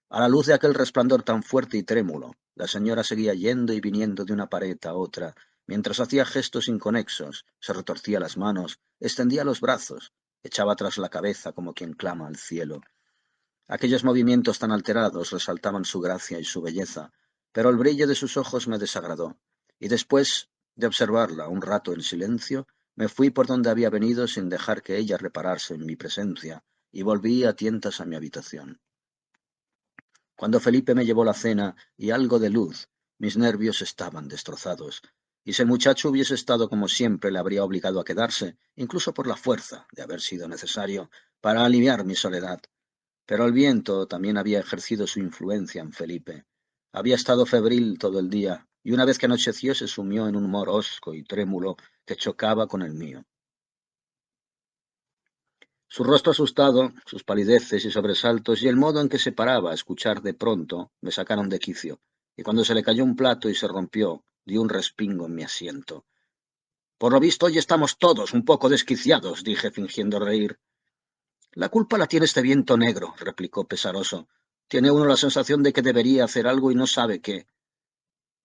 A la luz de aquel resplandor tan fuerte y trémulo, la señora seguía yendo y viniendo de una pared a otra, mientras hacía gestos inconexos, se retorcía las manos, extendía los brazos, echaba atrás la cabeza como quien clama al cielo. Aquellos movimientos tan alterados resaltaban su gracia y su belleza, pero el brillo de sus ojos me desagradó, y después de observarla un rato en silencio, me fui por donde había venido sin dejar que ella reparase en mi presencia, y volví a tientas a mi habitación. Cuando Felipe me llevó la cena y algo de luz, mis nervios estaban destrozados, y si el muchacho hubiese estado como siempre, le habría obligado a quedarse, incluso por la fuerza, de haber sido necesario, para aliviar mi soledad. Pero el viento también había ejercido su influencia en Felipe. Había estado febril todo el día, y una vez que anocheció se sumió en un humor hosco y trémulo que chocaba con el mío. Su rostro asustado, sus palideces y sobresaltos, y el modo en que se paraba a escuchar de pronto, me sacaron de quicio, y cuando se le cayó un plato y se rompió, di un respingo en mi asiento. Por lo visto, hoy estamos todos un poco desquiciados, dije fingiendo reír. La culpa la tiene este viento negro, replicó pesaroso. Tiene uno la sensación de que debería hacer algo y no sabe qué.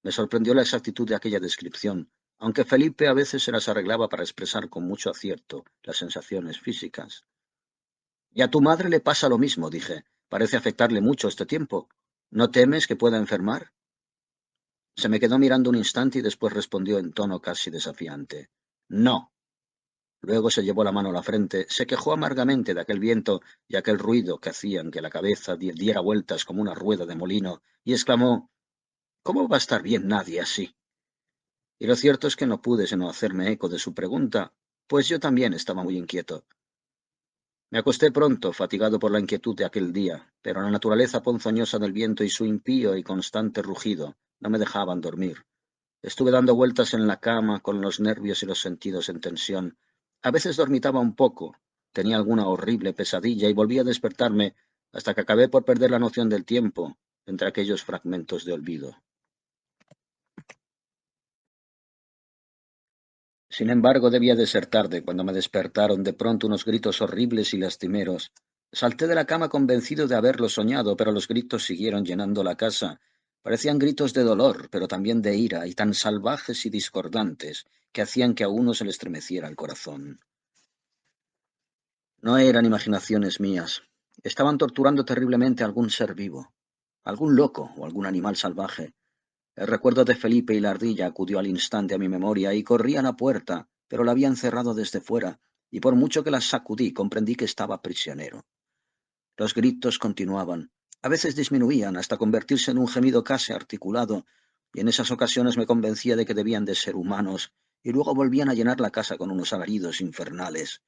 Me sorprendió la exactitud de aquella descripción, aunque Felipe a veces se las arreglaba para expresar con mucho acierto las sensaciones físicas. Y a tu madre le pasa lo mismo, dije. Parece afectarle mucho este tiempo. ¿No temes que pueda enfermar? Se me quedó mirando un instante y después respondió en tono casi desafiante. No. Luego se llevó la mano a la frente, se quejó amargamente de aquel viento y aquel ruido que hacían que la cabeza diera vueltas como una rueda de molino, y exclamó: ¿Cómo va a estar bien nadie así? Y lo cierto es que no pude sino hacerme eco de su pregunta, pues yo también estaba muy inquieto. Me acosté pronto, fatigado por la inquietud de aquel día, pero la naturaleza ponzoñosa del viento y su impío y constante rugido no me dejaban dormir. Estuve dando vueltas en la cama con los nervios y los sentidos en tensión. A veces dormitaba un poco, tenía alguna horrible pesadilla y volvía a despertarme hasta que acabé por perder la noción del tiempo entre aquellos fragmentos de olvido. Sin embargo, debía de ser tarde cuando me despertaron de pronto unos gritos horribles y lastimeros. Salté de la cama convencido de haberlo soñado, pero los gritos siguieron llenando la casa. Parecían gritos de dolor, pero también de ira, y tan salvajes y discordantes que hacían que a uno se le estremeciera el corazón. No eran imaginaciones mías. Estaban torturando terriblemente a algún ser vivo, algún loco o algún animal salvaje. El recuerdo de Felipe y la ardilla acudió al instante a mi memoria y corrí a la puerta, pero la habían cerrado desde fuera, y por mucho que la sacudí, comprendí que estaba prisionero. Los gritos continuaban. A veces disminuían hasta convertirse en un gemido casi articulado, y en esas ocasiones me convencía de que debían de ser humanos, y luego volvían a llenar la casa con unos alaridos infernales.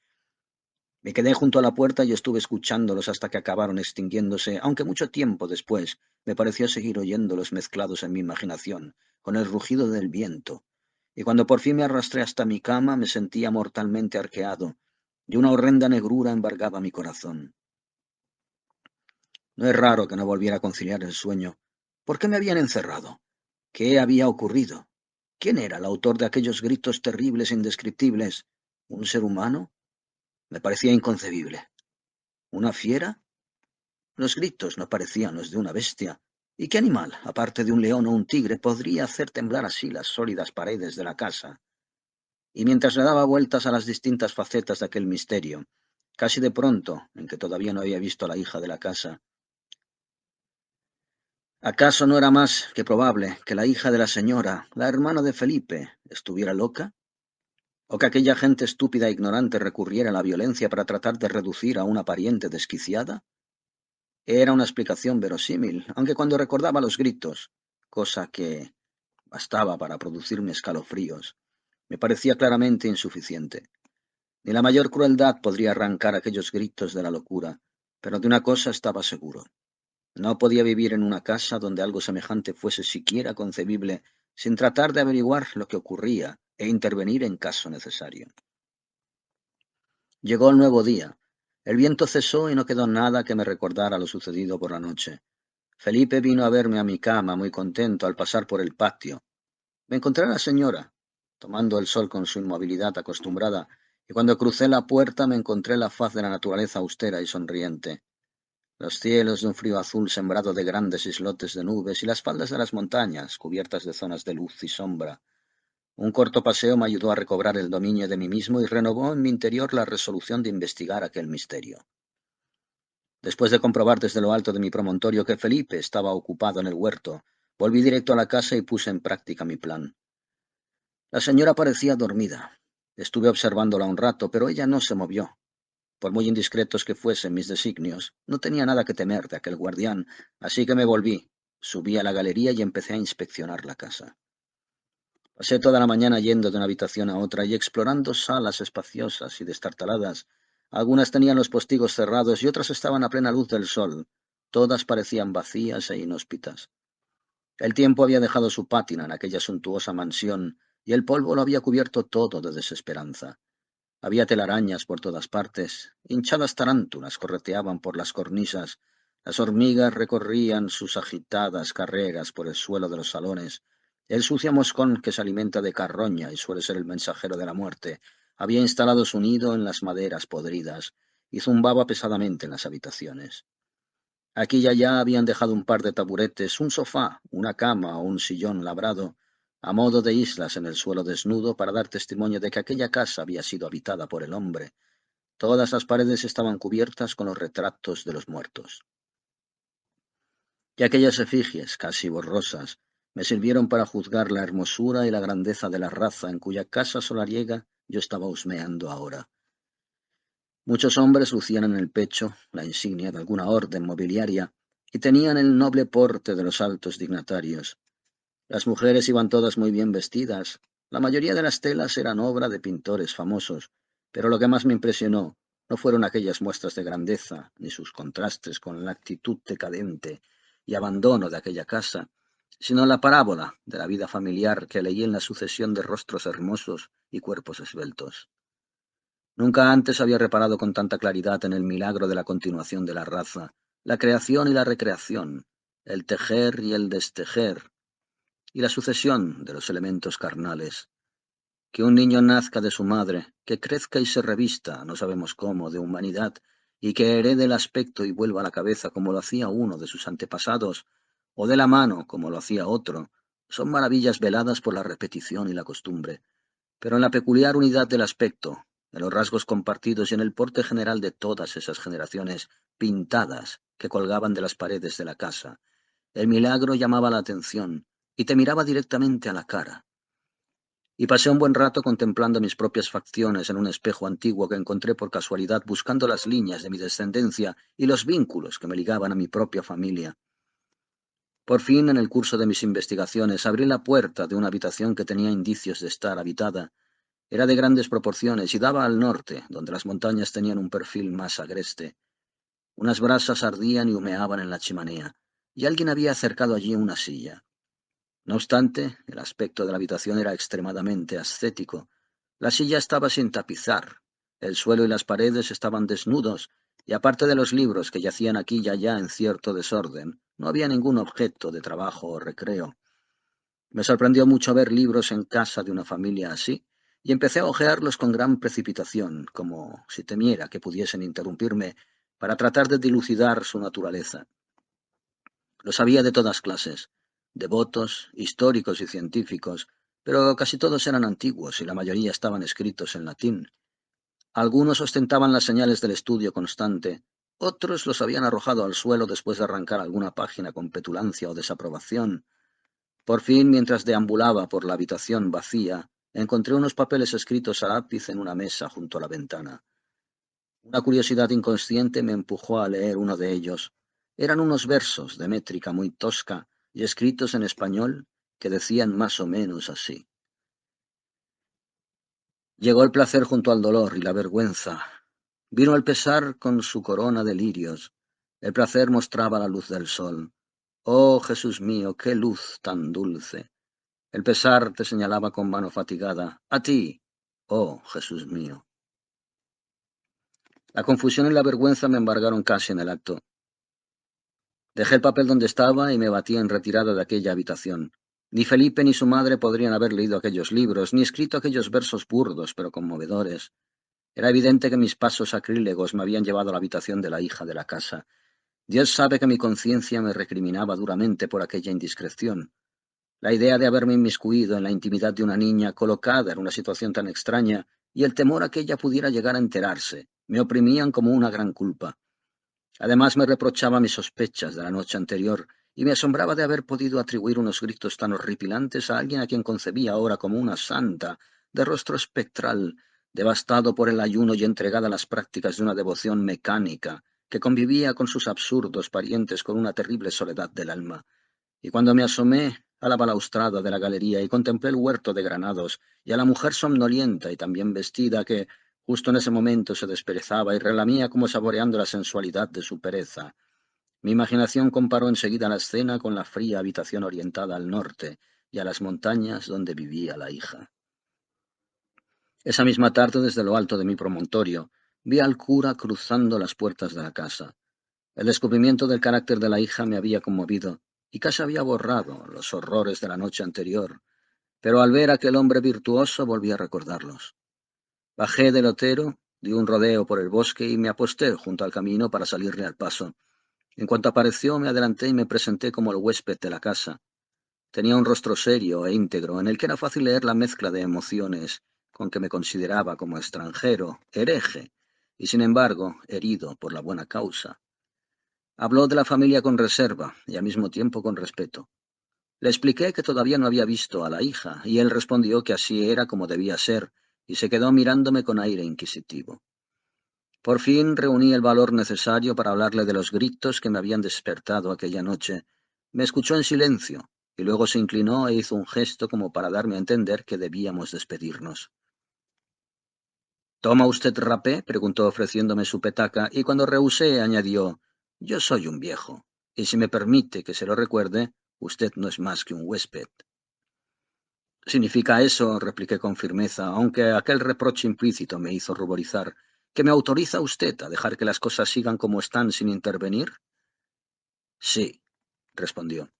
Me quedé junto a la puerta y estuve escuchándolos hasta que acabaron extinguiéndose, aunque mucho tiempo después me pareció seguir oyéndolos mezclados en mi imaginación, con el rugido del viento. Y cuando por fin me arrastré hasta mi cama, me sentía mortalmente arqueado, y una horrenda negrura embargaba mi corazón. No es raro que no volviera a conciliar el sueño. ¿Por qué me habían encerrado? ¿Qué había ocurrido? ¿Quién era el autor de aquellos gritos terribles e indescriptibles? ¿Un ser humano? Me parecía inconcebible. ¿Una fiera? Los gritos no parecían los de una bestia. ¿Y qué animal, aparte de un león o un tigre, podría hacer temblar así las sólidas paredes de la casa? Y mientras le daba vueltas a las distintas facetas de aquel misterio, casi de pronto, en que todavía no había visto a la hija de la casa, ¿acaso no era más que probable que la hija de la señora, la hermana de Felipe, estuviera loca? ¿O que aquella gente estúpida e ignorante recurriera a la violencia para tratar de reducir a una pariente desquiciada? Era una explicación verosímil, aunque cuando recordaba los gritos, cosa que bastaba para producirme escalofríos, me parecía claramente insuficiente. Ni la mayor crueldad podría arrancar aquellos gritos de la locura, pero de una cosa estaba seguro. No podía vivir en una casa donde algo semejante fuese siquiera concebible sin tratar de averiguar lo que ocurría e intervenir en caso necesario. Llegó el nuevo día. El viento cesó y no quedó nada que me recordara lo sucedido por la noche. Felipe vino a verme a mi cama muy contento al pasar por el patio. Me encontré a la señora, tomando el sol con su inmovilidad acostumbrada, y cuando crucé la puerta me encontré la faz de la naturaleza austera y sonriente. Los cielos de un frío azul sembrado de grandes islotes de nubes y las faldas de las montañas cubiertas de zonas de luz y sombra. Un corto paseo me ayudó a recobrar el dominio de mí mismo y renovó en mi interior la resolución de investigar aquel misterio. Después de comprobar desde lo alto de mi promontorio que Felipe estaba ocupado en el huerto, volví directo a la casa y puse en práctica mi plan. La señora parecía dormida. Estuve observándola un rato, pero ella no se movió. Por muy indiscretos que fuesen mis designios, no tenía nada que temer de aquel guardián, así que me volví, subí a la galería y empecé a inspeccionar la casa. Pasé toda la mañana yendo de una habitación a otra y explorando salas espaciosas y destartaladas. Algunas tenían los postigos cerrados y otras estaban a plena luz del sol. Todas parecían vacías e inhóspitas. El tiempo había dejado su pátina en aquella suntuosa mansión y el polvo lo había cubierto todo de desesperanza. Había telarañas por todas partes, hinchadas tarántulas correteaban por las cornisas, las hormigas recorrían sus agitadas carreras por el suelo de los salones, el sucio moscón que se alimenta de carroña y suele ser el mensajero de la muerte, había instalado su nido en las maderas podridas y zumbaba pesadamente en las habitaciones. Aquí y allá habían dejado un par de taburetes, un sofá, una cama o un sillón labrado, a modo de islas en el suelo desnudo para dar testimonio de que aquella casa había sido habitada por el hombre. Todas las paredes estaban cubiertas con los retratos de los muertos. Y aquellas efigies, casi borrosas, me sirvieron para juzgar la hermosura y la grandeza de la raza en cuya casa solariega yo estaba husmeando ahora. Muchos hombres lucían en el pecho la insignia de alguna orden mobiliaria y tenían el noble porte de los altos dignatarios. Las mujeres iban todas muy bien vestidas. La mayoría de las telas eran obra de pintores famosos, pero lo que más me impresionó no fueron aquellas muestras de grandeza, ni sus contrastes con la actitud decadente y abandono de aquella casa, sino la parábola de la vida familiar que leí en la sucesión de rostros hermosos y cuerpos esbeltos. Nunca antes había reparado con tanta claridad en el milagro de la continuación de la raza, la creación y la recreación, el tejer y el destejer, y la sucesión de los elementos carnales. Que un niño nazca de su madre, que crezca y se revista, no sabemos cómo, de humanidad, y que herede el aspecto y vuelva a la cabeza como lo hacía uno de sus antepasados, o de la mano como lo hacía otro, son maravillas veladas por la repetición y la costumbre, pero en la peculiar unidad del aspecto, en los rasgos compartidos y en el porte general de todas esas generaciones pintadas que colgaban de las paredes de la casa, el milagro llamaba la atención y te miraba directamente a la cara. Y pasé un buen rato contemplando mis propias facciones en un espejo antiguo que encontré por casualidad buscando las líneas de mi descendencia y los vínculos que me ligaban a mi propia familia. Por fin, en el curso de mis investigaciones, abrí la puerta de una habitación que tenía indicios de estar habitada. Era de grandes proporciones y daba al norte, donde las montañas tenían un perfil más agreste. Unas brasas ardían y humeaban en la chimenea, y alguien había acercado allí una silla. No obstante, el aspecto de la habitación era extremadamente ascético. La silla estaba sin tapizar, el suelo y las paredes estaban desnudos, y aparte de los libros que yacían aquí y allá en cierto desorden, no había ningún objeto de trabajo o recreo. Me sorprendió mucho ver libros en casa de una familia así, y empecé a hojearlos con gran precipitación, como si temiera que pudiesen interrumpirme para tratar de dilucidar su naturaleza. Los había de todas clases, devotos, históricos y científicos, pero casi todos eran antiguos y la mayoría estaban escritos en latín. Algunos ostentaban las señales del estudio constante, otros los habían arrojado al suelo después de arrancar alguna página con petulancia o desaprobación. Por fin, mientras deambulaba por la habitación vacía, encontré unos papeles escritos a lápiz en una mesa junto a la ventana. Una curiosidad inconsciente me empujó a leer uno de ellos. Eran unos versos de métrica muy tosca y escritos en español que decían más o menos así. Llegó el placer junto al dolor y la vergüenza. Vino el pesar con su corona de lirios. El placer mostraba la luz del sol. Oh Jesús mío, qué luz tan dulce. El pesar te señalaba con mano fatigada. A ti, oh Jesús mío. La confusión y la vergüenza me embargaron casi en el acto. Dejé el papel donde estaba y me batí en retirada de aquella habitación. Ni Felipe ni su madre podrían haber leído aquellos libros, ni escrito aquellos versos burdos pero conmovedores. Era evidente que mis pasos sacrílegos me habían llevado a la habitación de la hija de la casa. Dios sabe que mi conciencia me recriminaba duramente por aquella indiscreción. La idea de haberme inmiscuido en la intimidad de una niña colocada en una situación tan extraña y el temor a que ella pudiera llegar a enterarse me oprimían como una gran culpa. Además me reprochaba mis sospechas de la noche anterior y me asombraba de haber podido atribuir unos gritos tan horripilantes a alguien a quien concebía ahora como una santa, de rostro espectral, devastado por el ayuno y entregada a las prácticas de una devoción mecánica, que convivía con sus absurdos parientes con una terrible soledad del alma. Y cuando me asomé a la balaustrada de la galería y contemplé el huerto de granados y a la mujer somnolienta y también vestida que justo en ese momento se desperezaba y relamía como saboreando la sensualidad de su pereza, mi imaginación comparó enseguida la escena con la fría habitación orientada al norte y a las montañas donde vivía la hija. Esa misma tarde, desde lo alto de mi promontorio, vi al cura cruzando las puertas de la casa. El descubrimiento del carácter de la hija me había conmovido y casi había borrado los horrores de la noche anterior, pero al ver a aquel hombre virtuoso volví a recordarlos. Bajé del otero, di un rodeo por el bosque y me aposté junto al camino para salirle al paso. En cuanto apareció, me adelanté y me presenté como el huésped de la casa. Tenía un rostro serio e íntegro, en el que era fácil leer la mezcla de emociones con que me consideraba como extranjero, hereje, y sin embargo herido por la buena causa. Habló de la familia con reserva y al mismo tiempo con respeto. Le expliqué que todavía no había visto a la hija, y él respondió que así era como debía ser, y se quedó mirándome con aire inquisitivo. Por fin reuní el valor necesario para hablarle de los gritos que me habían despertado aquella noche. Me escuchó en silencio, y luego se inclinó e hizo un gesto como para darme a entender que debíamos despedirnos. ¿Toma usted rapé?, preguntó ofreciéndome su petaca, y cuando rehusé añadió, yo soy un viejo, y si me permite que se lo recuerde, usted no es más que un huésped. Significa eso, repliqué con firmeza, aunque aquel reproche implícito me hizo ruborizar, que me autoriza usted a dejar que las cosas sigan como están sin intervenir. Sí, respondió,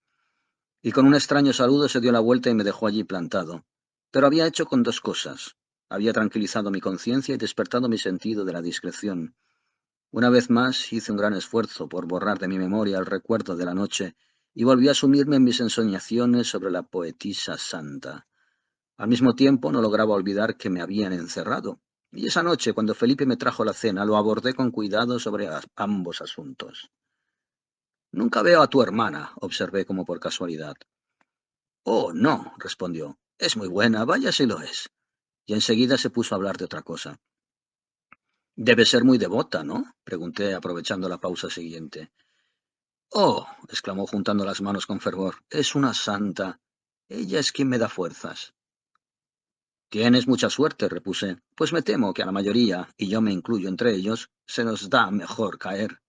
y con un extraño saludo se dio la vuelta y me dejó allí plantado. Pero había hecho con dos cosas. Había tranquilizado mi conciencia y despertado mi sentido de la discreción. Una vez más hice un gran esfuerzo por borrar de mi memoria el recuerdo de la noche y volví a sumirme en mis ensoñaciones sobre la poetisa santa. Al mismo tiempo no lograba olvidar que me habían encerrado, y esa noche, cuando Felipe me trajo la cena, lo abordé con cuidado sobre ambos asuntos. Nunca veo a tu hermana, observé como por casualidad. Oh, no, respondió. Es muy buena, vaya si lo es. Y enseguida se puso a hablar de otra cosa. Debe ser muy devota, ¿no? Pregunté, aprovechando la pausa siguiente. Oh, exclamó juntando las manos con fervor, es una santa. Ella es quien me da fuerzas. Tienes mucha suerte, repuse, pues me temo que a la mayoría, y yo me incluyo entre ellos, se nos da mejor caer.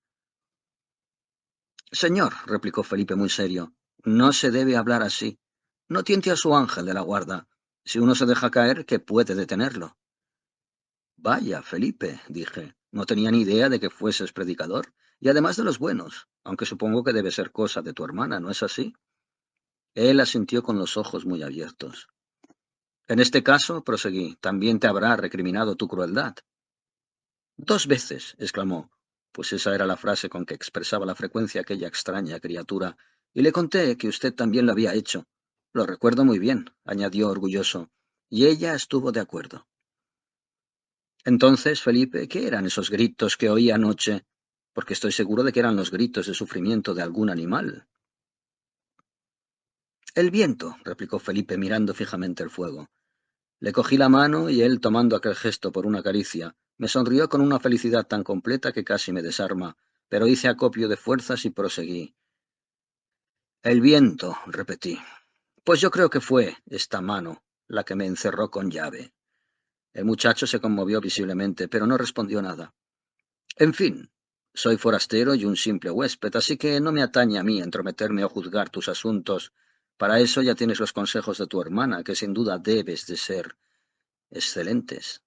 Señor, replicó Felipe muy serio, no se debe hablar así. No tiente a su ángel de la guarda. Si uno se deja caer, ¿qué puede detenerlo? Vaya, Felipe, dije, no tenía ni idea de que fueses predicador, y además de los buenos, aunque supongo que debe ser cosa de tu hermana, ¿no es así? Él asintió con los ojos muy abiertos. En este caso, proseguí, también te habrá recriminado tu crueldad. Dos veces, exclamó, pues esa era la frase con que expresaba la frecuencia aquella extraña criatura, y le conté que usted también lo había hecho. Lo recuerdo muy bien, añadió orgulloso, y ella estuvo de acuerdo. Entonces, Felipe, ¿qué eran esos gritos que oí anoche? Porque estoy seguro de que eran los gritos de sufrimiento de algún animal. El viento, replicó Felipe mirando fijamente el fuego. Le cogí la mano y él, tomando aquel gesto por una caricia, me sonrió con una felicidad tan completa que casi me desarma, pero hice acopio de fuerzas y proseguí. El viento, repetí. Pues yo creo que fue esta mano la que me encerró con llave. El muchacho se conmovió visiblemente, pero no respondió nada. En fin, soy forastero y un simple huésped, así que no me atañe a mí entrometerme o juzgar tus asuntos. Para eso ya tienes los consejos de tu hermana, que sin duda debes de ser excelentes.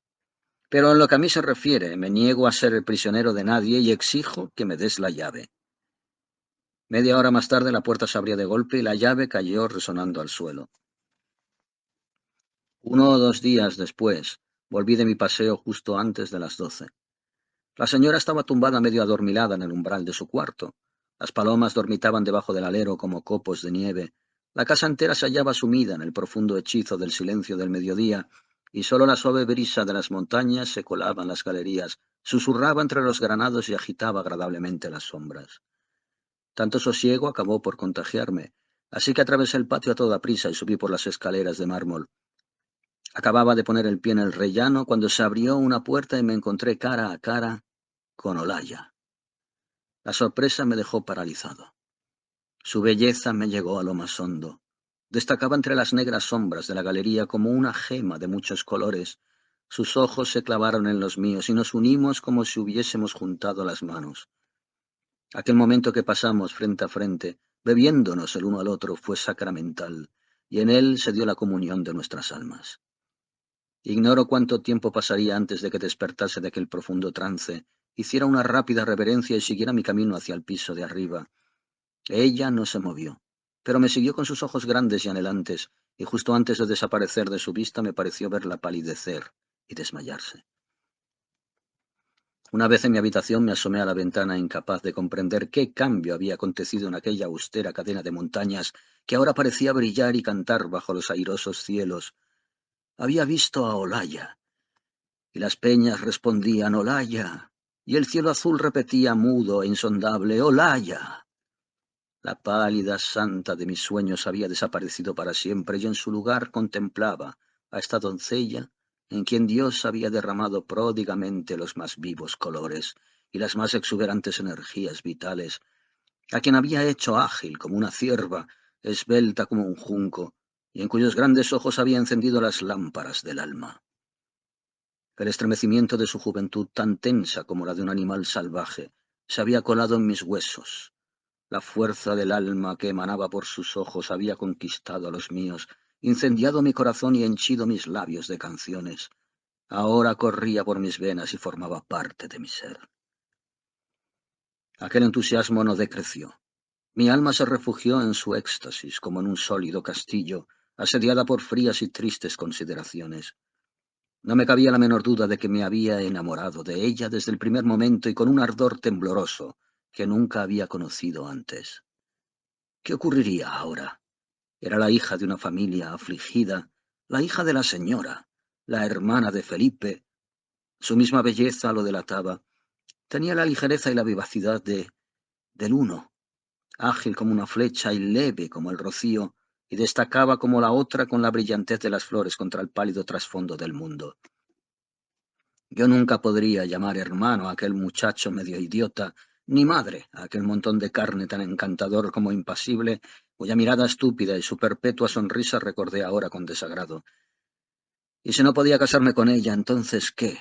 Pero en lo que a mí se refiere, me niego a ser el prisionero de nadie y exijo que me des la llave. Media hora más tarde la puerta se abrió de golpe y la llave cayó resonando al suelo. 1 o 2 días después, volví de mi paseo justo antes de las 12. La señora estaba tumbada medio adormilada en el umbral de su cuarto. Las palomas dormitaban debajo del alero como copos de nieve. La casa entera se hallaba sumida en el profundo hechizo del silencio del mediodía, y sólo la suave brisa de las montañas se colaba en las galerías, susurraba entre los granados y agitaba agradablemente las sombras. Tanto sosiego acabó por contagiarme, así que atravesé el patio a toda prisa y subí por las escaleras de mármol. Acababa de poner el pie en el rellano cuando se abrió una puerta y me encontré cara a cara con Olaya. La sorpresa me dejó paralizado. Su belleza me llegó a lo más hondo. Destacaba entre las negras sombras de la galería como una gema de muchos colores. Sus ojos se clavaron en los míos y nos unimos como si hubiésemos juntado las manos. Aquel momento que pasamos frente a frente, bebiéndonos el uno al otro, fue sacramental, y en él se dio la comunión de nuestras almas. Ignoro cuánto tiempo pasaría antes de que despertase de aquel profundo trance, hiciera una rápida reverencia y siguiera mi camino hacia el piso de arriba. Ella no se movió, pero me siguió con sus ojos grandes y anhelantes, y justo antes de desaparecer de su vista me pareció verla palidecer y desmayarse. Una vez en mi habitación me asomé a la ventana incapaz de comprender qué cambio había acontecido en aquella austera cadena de montañas que ahora parecía brillar y cantar bajo los airosos cielos. Había visto a Olaya, y las peñas respondían Olaya, y el cielo azul repetía mudo e insondable Olaya. La pálida santa de mis sueños había desaparecido para siempre y en su lugar contemplaba a esta doncella en quien Dios había derramado pródigamente los más vivos colores y las más exuberantes energías vitales, a quien había hecho ágil como una cierva, esbelta como un junco, y en cuyos grandes ojos había encendido las lámparas del alma. El estremecimiento de su juventud, tan tensa como la de un animal salvaje, se había colado en mis huesos. La fuerza del alma que emanaba por sus ojos había conquistado a los míos, incendiado mi corazón y henchido mis labios de canciones. Ahora corría por mis venas y formaba parte de mi ser. Aquel entusiasmo no decreció. Mi alma se refugió en su éxtasis como en un sólido castillo, asediada por frías y tristes consideraciones. No me cabía la menor duda de que me había enamorado de ella desde el primer momento y con un ardor tembloroso que nunca había conocido antes. ¿Qué ocurriría ahora? Era la hija de una familia afligida, la hija de la señora, la hermana de Felipe. Su misma belleza lo delataba. Tenía la ligereza y la vivacidad del uno, ágil como una flecha y leve como el rocío, y destacaba como la otra con la brillantez de las flores contra el pálido trasfondo del mundo. Yo nunca podría llamar hermano a aquel muchacho medio idiota, ni madre a aquel montón de carne tan encantador como impasible, cuya mirada estúpida y su perpetua sonrisa recordé ahora con desagrado. Y si no podía casarme con ella, entonces ¿qué?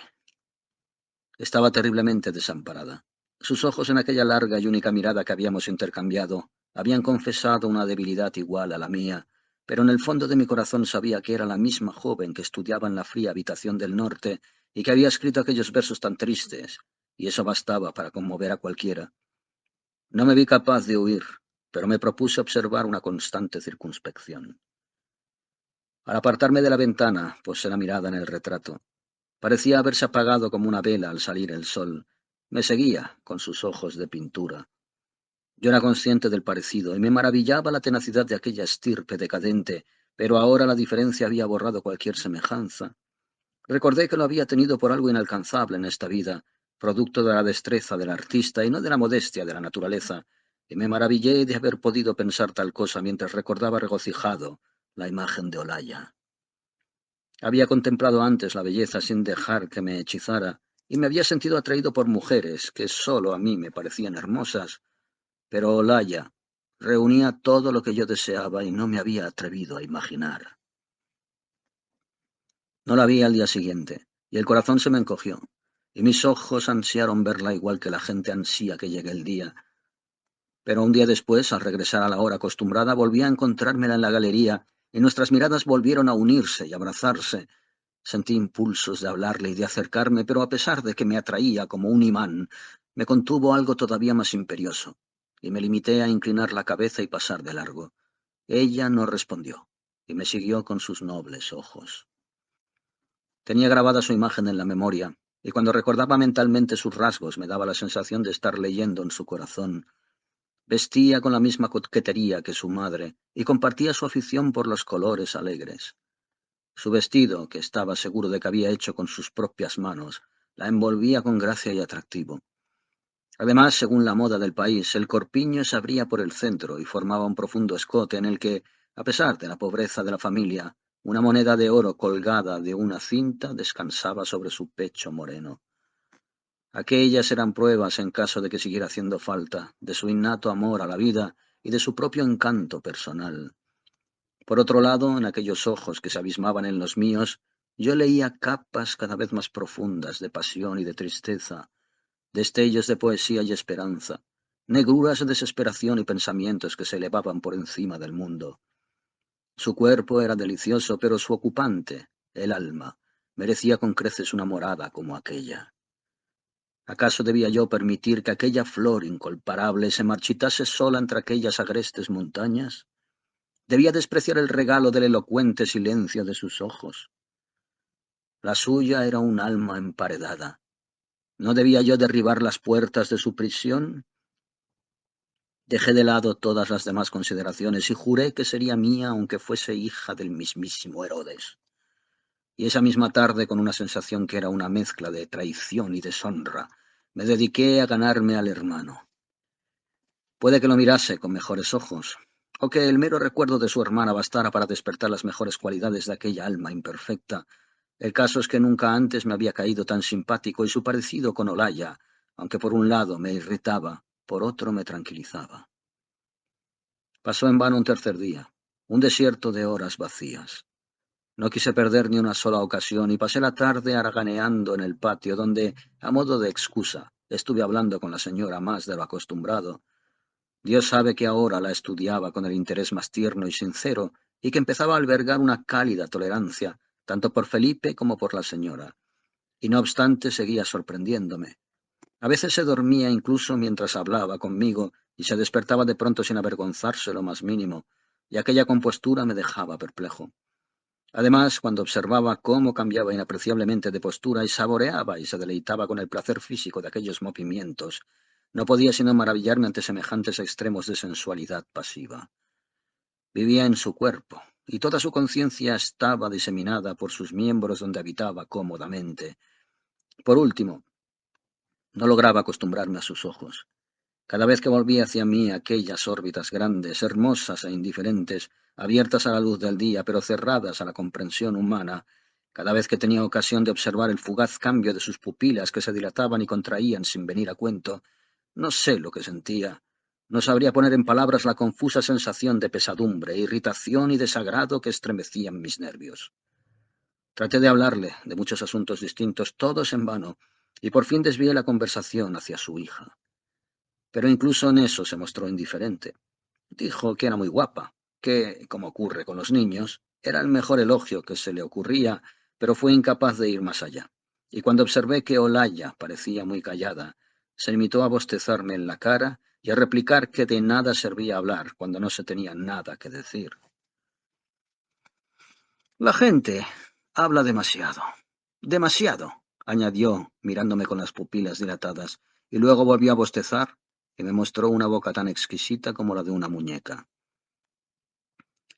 Estaba terriblemente desamparada. Sus ojos en aquella larga y única mirada que habíamos intercambiado habían confesado una debilidad igual a la mía, pero en el fondo de mi corazón sabía que era la misma joven que estudiaba en la fría habitación del norte y que había escrito aquellos versos tan tristes, y eso bastaba para conmover a cualquiera. No me vi capaz de huir, pero me propuse observar una constante circunspección. Al apartarme de la ventana, posé la mirada en el retrato. Parecía haberse apagado como una vela al salir el sol. Me seguía con sus ojos de pintura. Yo era consciente del parecido y me maravillaba la tenacidad de aquella estirpe decadente, pero ahora la diferencia había borrado cualquier semejanza. Recordé que lo había tenido por algo inalcanzable en esta vida, producto de la destreza del artista y no de la modestia de la naturaleza, y me maravillé de haber podido pensar tal cosa mientras recordaba regocijado la imagen de Olaya. Había contemplado antes la belleza sin dejar que me hechizara, y me había sentido atraído por mujeres que sólo a mí me parecían hermosas, pero Olaya reunía todo lo que yo deseaba y no me había atrevido a imaginar. No la vi al día siguiente, y el corazón se me encogió, y mis ojos ansiaron verla igual que la gente ansía que llegue el día. Pero un día después, al regresar a la hora acostumbrada, volví a encontrármela en la galería, y nuestras miradas volvieron a unirse y abrazarse. Sentí impulsos de hablarle y de acercarme, pero a pesar de que me atraía como un imán, me contuvo algo todavía más imperioso, y me limité a inclinar la cabeza y pasar de largo. Ella no respondió, y me siguió con sus nobles ojos. Tenía grabada su imagen en la memoria, y cuando recordaba mentalmente sus rasgos me daba la sensación de estar leyendo en su corazón. Vestía con la misma coquetería que su madre, y compartía su afición por los colores alegres. Su vestido, que estaba seguro de que había hecho con sus propias manos, la envolvía con gracia y atractivo. Además, según la moda del país, el corpiño se abría por el centro y formaba un profundo escote en el que, a pesar de la pobreza de la familia, una moneda de oro colgada de una cinta descansaba sobre su pecho moreno. Aquellas eran pruebas, en caso de que siguiera haciendo falta, de su innato amor a la vida y de su propio encanto personal. Por otro lado, en aquellos ojos que se abismaban en los míos, yo leía capas cada vez más profundas de pasión y de tristeza, destellos de poesía y esperanza, negruras de desesperación y pensamientos que se elevaban por encima del mundo. Su cuerpo era delicioso, pero su ocupante, el alma, merecía con creces una morada como aquella. ¿Acaso debía yo permitir que aquella flor incolparable se marchitase sola entre aquellas agrestes montañas? ¿Debía despreciar el regalo del elocuente silencio de sus ojos? La suya era un alma emparedada. ¿No debía yo derribar las puertas de su prisión? Dejé de lado todas las demás consideraciones y juré que sería mía aunque fuese hija del mismísimo Herodes. Y esa misma tarde, con una sensación que era una mezcla de traición y deshonra, me dediqué a ganarme al hermano. Puede que lo mirase con mejores ojos, o que el mero recuerdo de su hermana bastara para despertar las mejores cualidades de aquella alma imperfecta. El caso es que nunca antes me había caído tan simpático y su parecido con Olaya, aunque por un lado me irritaba, por otro me tranquilizaba. Pasó en vano un tercer día, un desierto de horas vacías. No quise perder ni una sola ocasión y pasé la tarde haraganeando en el patio, donde, a modo de excusa, estuve hablando con la señora más de lo acostumbrado. Dios sabe que ahora la estudiaba con el interés más tierno y sincero, y que empezaba a albergar una cálida tolerancia, tanto por Felipe como por la señora. Y no obstante seguía sorprendiéndome. A veces se dormía incluso mientras hablaba conmigo, y se despertaba de pronto sin avergonzarse lo más mínimo, y aquella compostura me dejaba perplejo. Además, cuando observaba cómo cambiaba inapreciablemente de postura y saboreaba y se deleitaba con el placer físico de aquellos movimientos, no podía sino maravillarme ante semejantes extremos de sensualidad pasiva. Vivía en su cuerpo, y toda su conciencia estaba diseminada por sus miembros donde habitaba cómodamente. Por último, no lograba acostumbrarme a sus ojos. Cada vez que volvía hacia mí aquellas órbitas grandes, hermosas e indiferentes, abiertas a la luz del día, pero cerradas a la comprensión humana, cada vez que tenía ocasión de observar el fugaz cambio de sus pupilas que se dilataban y contraían sin venir a cuento, no sé lo que sentía. No sabría poner en palabras la confusa sensación de pesadumbre, irritación y desagrado que estremecían mis nervios. Traté de hablarle de muchos asuntos distintos, todos en vano, y por fin desvié la conversación hacia su hija. Pero incluso en eso se mostró indiferente. Dijo que era muy guapa, que, como ocurre con los niños, era el mejor elogio que se le ocurría, pero fue incapaz de ir más allá. Y cuando observé que Olaya parecía muy callada, se limitó a bostezarme en la cara y a replicar que de nada servía hablar cuando no se tenía nada que decir. La gente habla demasiado, demasiado, añadió, mirándome con las pupilas dilatadas, y luego volvió a bostezar y me mostró una boca tan exquisita como la de una muñeca.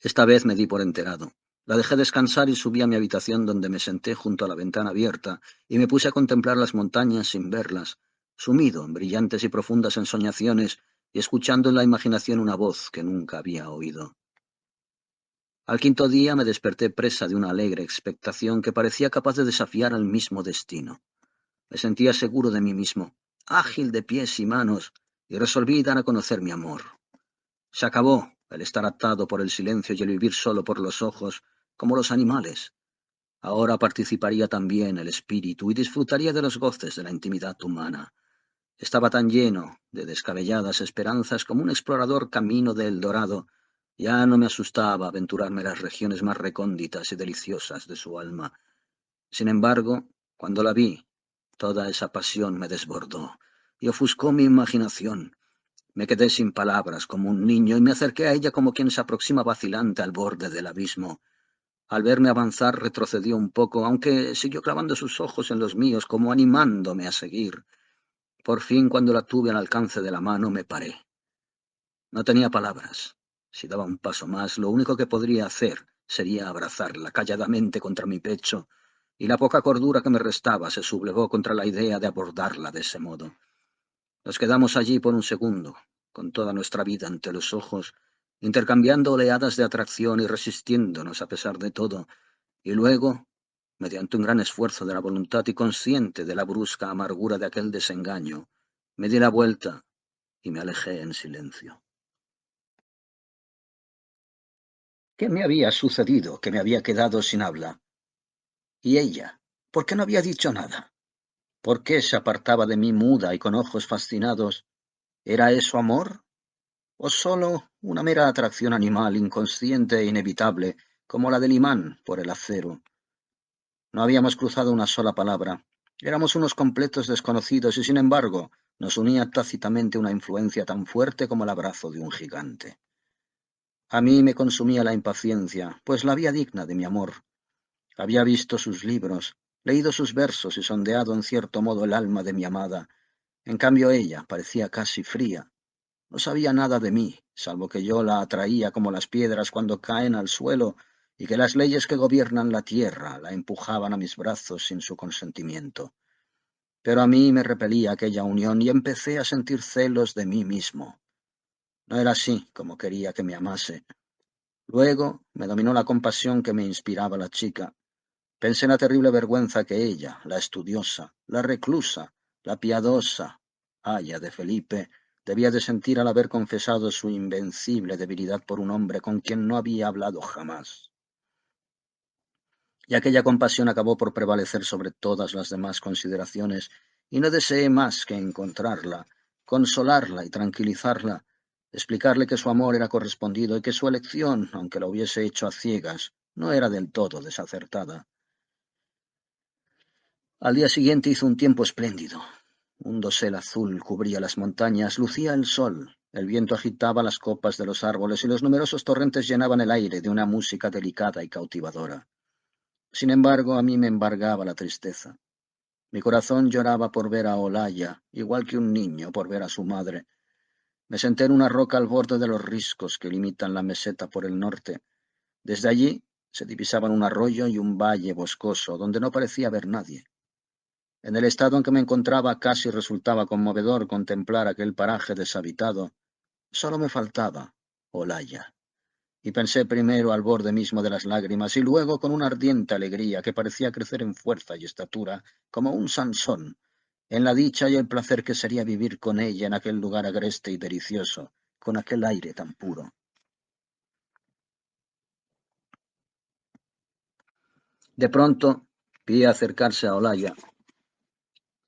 Esta vez me di por enterado. La dejé descansar y subí a mi habitación, donde me senté junto a la ventana abierta y me puse a contemplar las montañas sin verlas, sumido en brillantes y profundas ensoñaciones y escuchando en la imaginación una voz que nunca había oído. Al quinto día me desperté presa de una alegre expectación que parecía capaz de desafiar al mismo destino. Me sentía seguro de mí mismo, ágil de pies y manos, y resolví dar a conocer mi amor. Se acabó el estar atado por el silencio y el vivir solo por los ojos, como los animales. Ahora participaría también el espíritu y disfrutaría de los goces de la intimidad humana. Estaba tan lleno de descabelladas esperanzas como un explorador camino de El Dorado. Ya no me asustaba aventurarme en las regiones más recónditas y deliciosas de su alma. Sin embargo, cuando la vi, toda esa pasión me desbordó y ofuscó mi imaginación. Me quedé sin palabras como un niño y me acerqué a ella como quien se aproxima vacilante al borde del abismo. Al verme avanzar retrocedió un poco, aunque siguió clavando sus ojos en los míos como animándome a seguir. Por fin, cuando la tuve al alcance de la mano, me paré. No tenía palabras. Si daba un paso más, lo único que podría hacer sería abrazarla calladamente contra mi pecho, y la poca cordura que me restaba se sublevó contra la idea de abordarla de ese modo. Nos quedamos allí por un segundo, con toda nuestra vida ante los ojos, intercambiando oleadas de atracción y resistiéndonos a pesar de todo, y luego, mediante un gran esfuerzo de la voluntad y consciente de la brusca amargura de aquel desengaño, me di la vuelta y me alejé en silencio. ¿Qué me había sucedido que me había quedado sin habla? ¿Y ella? ¿Por qué no había dicho nada? ¿Por qué se apartaba de mí muda y con ojos fascinados? ¿Era eso amor? ¿O solo una mera atracción animal inconsciente e inevitable, como la del imán por el acero? No habíamos cruzado una sola palabra. Éramos unos completos desconocidos y, sin embargo, nos unía tácitamente una influencia tan fuerte como el abrazo de un gigante. A mí me consumía la impaciencia, pues la había digna de mi amor. Había visto sus libros, leído sus versos y sondeado en cierto modo el alma de mi amada. En cambio ella parecía casi fría. No sabía nada de mí, salvo que yo la atraía como las piedras cuando caen al suelo y que las leyes que gobiernan la tierra la empujaban a mis brazos sin su consentimiento. Pero a mí me repelía aquella unión y empecé a sentir celos de mí mismo. No era así como quería que me amase. Luego me dominó la compasión que me inspiraba la chica. Pensé en la terrible vergüenza que ella, la estudiosa, la reclusa, la piadosa aya de Felipe, debía de sentir al haber confesado su invencible debilidad por un hombre con quien no había hablado jamás. Y aquella compasión acabó por prevalecer sobre todas las demás consideraciones, y no deseé más que encontrarla, consolarla y tranquilizarla, explicarle que su amor era correspondido y que su elección, aunque la hubiese hecho a ciegas, no era del todo desacertada. Al día siguiente hizo un tiempo espléndido. Un dosel azul cubría las montañas, lucía el sol, el viento agitaba las copas de los árboles y los numerosos torrentes llenaban el aire de una música delicada y cautivadora. Sin embargo, a mí me embargaba la tristeza. Mi corazón lloraba por ver a Olaya, igual que un niño por ver a su madre. Me senté en una roca al borde de los riscos que limitan la meseta por el norte. Desde allí se divisaban un arroyo y un valle boscoso, donde no parecía haber nadie. En el estado en que me encontraba casi resultaba conmovedor contemplar aquel paraje deshabitado. Solo me faltaba Olaya. Y pensé primero al borde mismo de las lágrimas y luego con una ardiente alegría que parecía crecer en fuerza y estatura, como un Sansón, en la dicha y el placer que sería vivir con ella en aquel lugar agreste y delicioso, con aquel aire tan puro. De pronto vi acercarse a Olaya.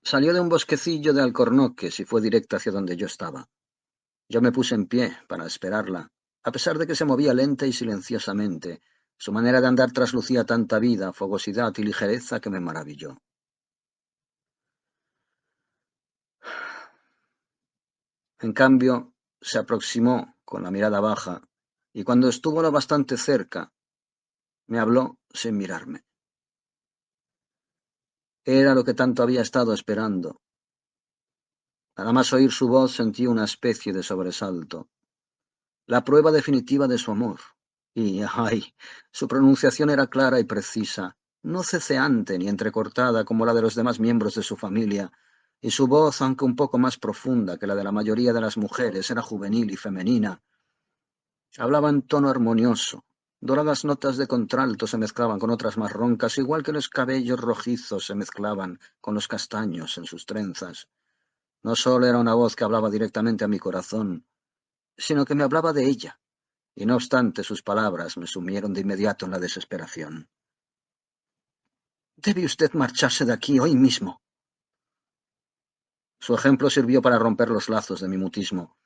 Salió de un bosquecillo de alcornoques y fue directa hacia donde yo estaba. Yo me puse en pie para esperarla, a pesar de que se movía lenta y silenciosamente. Su manera de andar traslucía tanta vida, fogosidad y ligereza que me maravilló. En cambio, se aproximó con la mirada baja y cuando estuvo lo bastante cerca, me habló sin mirarme. Era lo que tanto había estado esperando. Nada más oír su voz sentí una especie de sobresalto. La prueba definitiva de su amor. Y, ay, su pronunciación era clara y precisa, no ceceante ni entrecortada como la de los demás miembros de su familia, y su voz, aunque un poco más profunda que la de la mayoría de las mujeres, era juvenil y femenina. Hablaba en tono armonioso. Doradas notas de contralto se mezclaban con otras más roncas, igual que los cabellos rojizos se mezclaban con los castaños en sus trenzas. No solo era una voz que hablaba directamente a mi corazón, sino que me hablaba de ella, y no obstante sus palabras me sumieron de inmediato en la desesperación. Debe usted marcharse de aquí hoy mismo. Su ejemplo sirvió para romper los lazos de mi mutismo.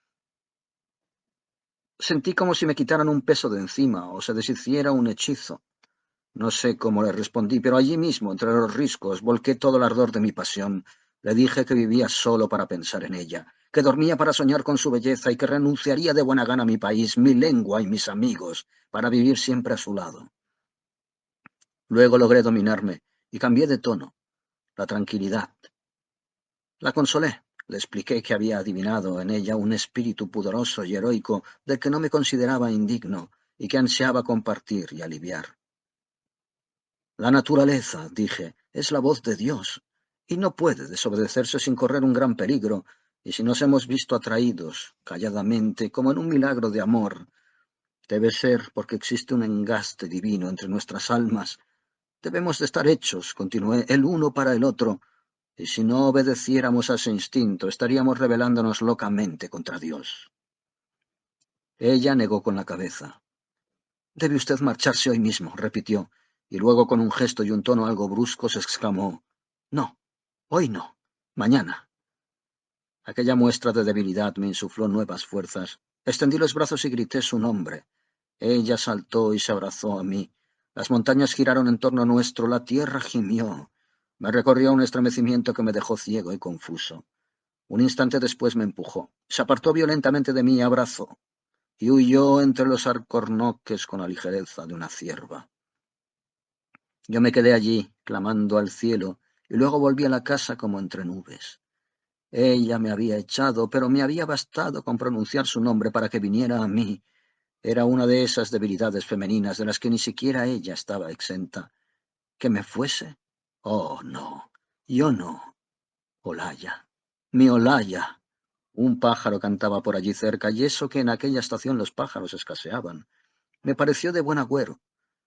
Sentí como si me quitaran un peso de encima o se deshiciera un hechizo. No sé cómo le respondí, pero allí mismo, entre los riscos, volqué todo el ardor de mi pasión. Le dije que vivía solo para pensar en ella, que dormía para soñar con su belleza y que renunciaría de buena gana a mi país, mi lengua y mis amigos, para vivir siempre a su lado. Luego logré dominarme y cambié de tono. La tranquilidad. La consolé. Le expliqué que había adivinado en ella un espíritu pudoroso y heroico del que no me consideraba indigno y que ansiaba compartir y aliviar. La naturaleza, dije, es la voz de Dios, y no puede desobedecerse sin correr un gran peligro, y si nos hemos visto atraídos, calladamente, como en un milagro de amor, debe ser porque existe un engaste divino entre nuestras almas. Debemos de estar hechos, continué, el uno para el otro, y si no obedeciéramos a ese instinto, estaríamos rebelándonos locamente contra Dios. Ella negó con la cabeza. Debe usted marcharse hoy mismo, repitió, y luego con un gesto y un tono algo bruscos exclamó, no, hoy no, mañana. Aquella muestra de debilidad me insufló nuevas fuerzas. Extendí los brazos y grité su nombre. Ella saltó y se abrazó a mí. Las montañas giraron en torno nuestro, la tierra gimió. Me recorrió un estremecimiento que me dejó ciego y confuso. Un instante después me empujó. Se apartó violentamente de mí y abrazó, y huyó entre los alcornoques con la ligereza de una cierva. Yo me quedé allí, clamando al cielo, y luego volví a la casa como entre nubes. Ella me había echado, pero me había bastado con pronunciar su nombre para que viniera a mí. Era una de esas debilidades femeninas de las que ni siquiera ella estaba exenta. ¿Que me fuese? Oh, no, yo no. Olaya, mi Olaya. Un pájaro cantaba por allí cerca, y eso que en aquella estación los pájaros escaseaban. Me pareció de buen agüero.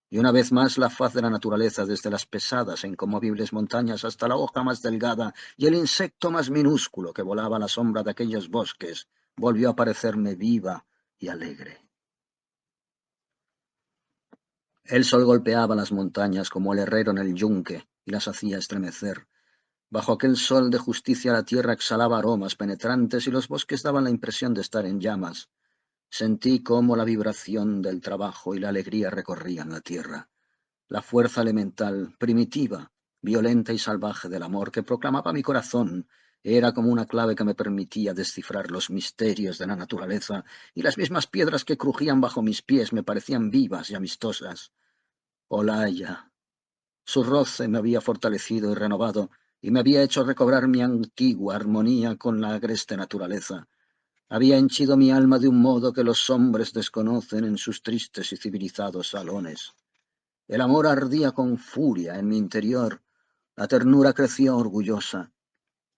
Y una vez más la faz de la naturaleza, desde las pesadas e inconmovibles montañas hasta la hoja más delgada y el insecto más minúsculo que volaba a la sombra de aquellos bosques, volvió a parecerme viva y alegre. El sol golpeaba las montañas como el herrero en el yunque y las hacía estremecer. Bajo aquel sol de justicia la tierra exhalaba aromas penetrantes y los bosques daban la impresión de estar en llamas. Sentí cómo la vibración del trabajo y la alegría recorrían la tierra. La fuerza elemental, primitiva, violenta y salvaje del amor que proclamaba mi corazón era como una clave que me permitía descifrar los misterios de la naturaleza, y las mismas piedras que crujían bajo mis pies me parecían vivas y amistosas. Olaya. Su roce me había fortalecido y renovado, y me había hecho recobrar mi antigua armonía con la agreste naturaleza. Había henchido mi alma de un modo que los hombres desconocen en sus tristes y civilizados salones. El amor ardía con furia en mi interior, la ternura crecía orgullosa.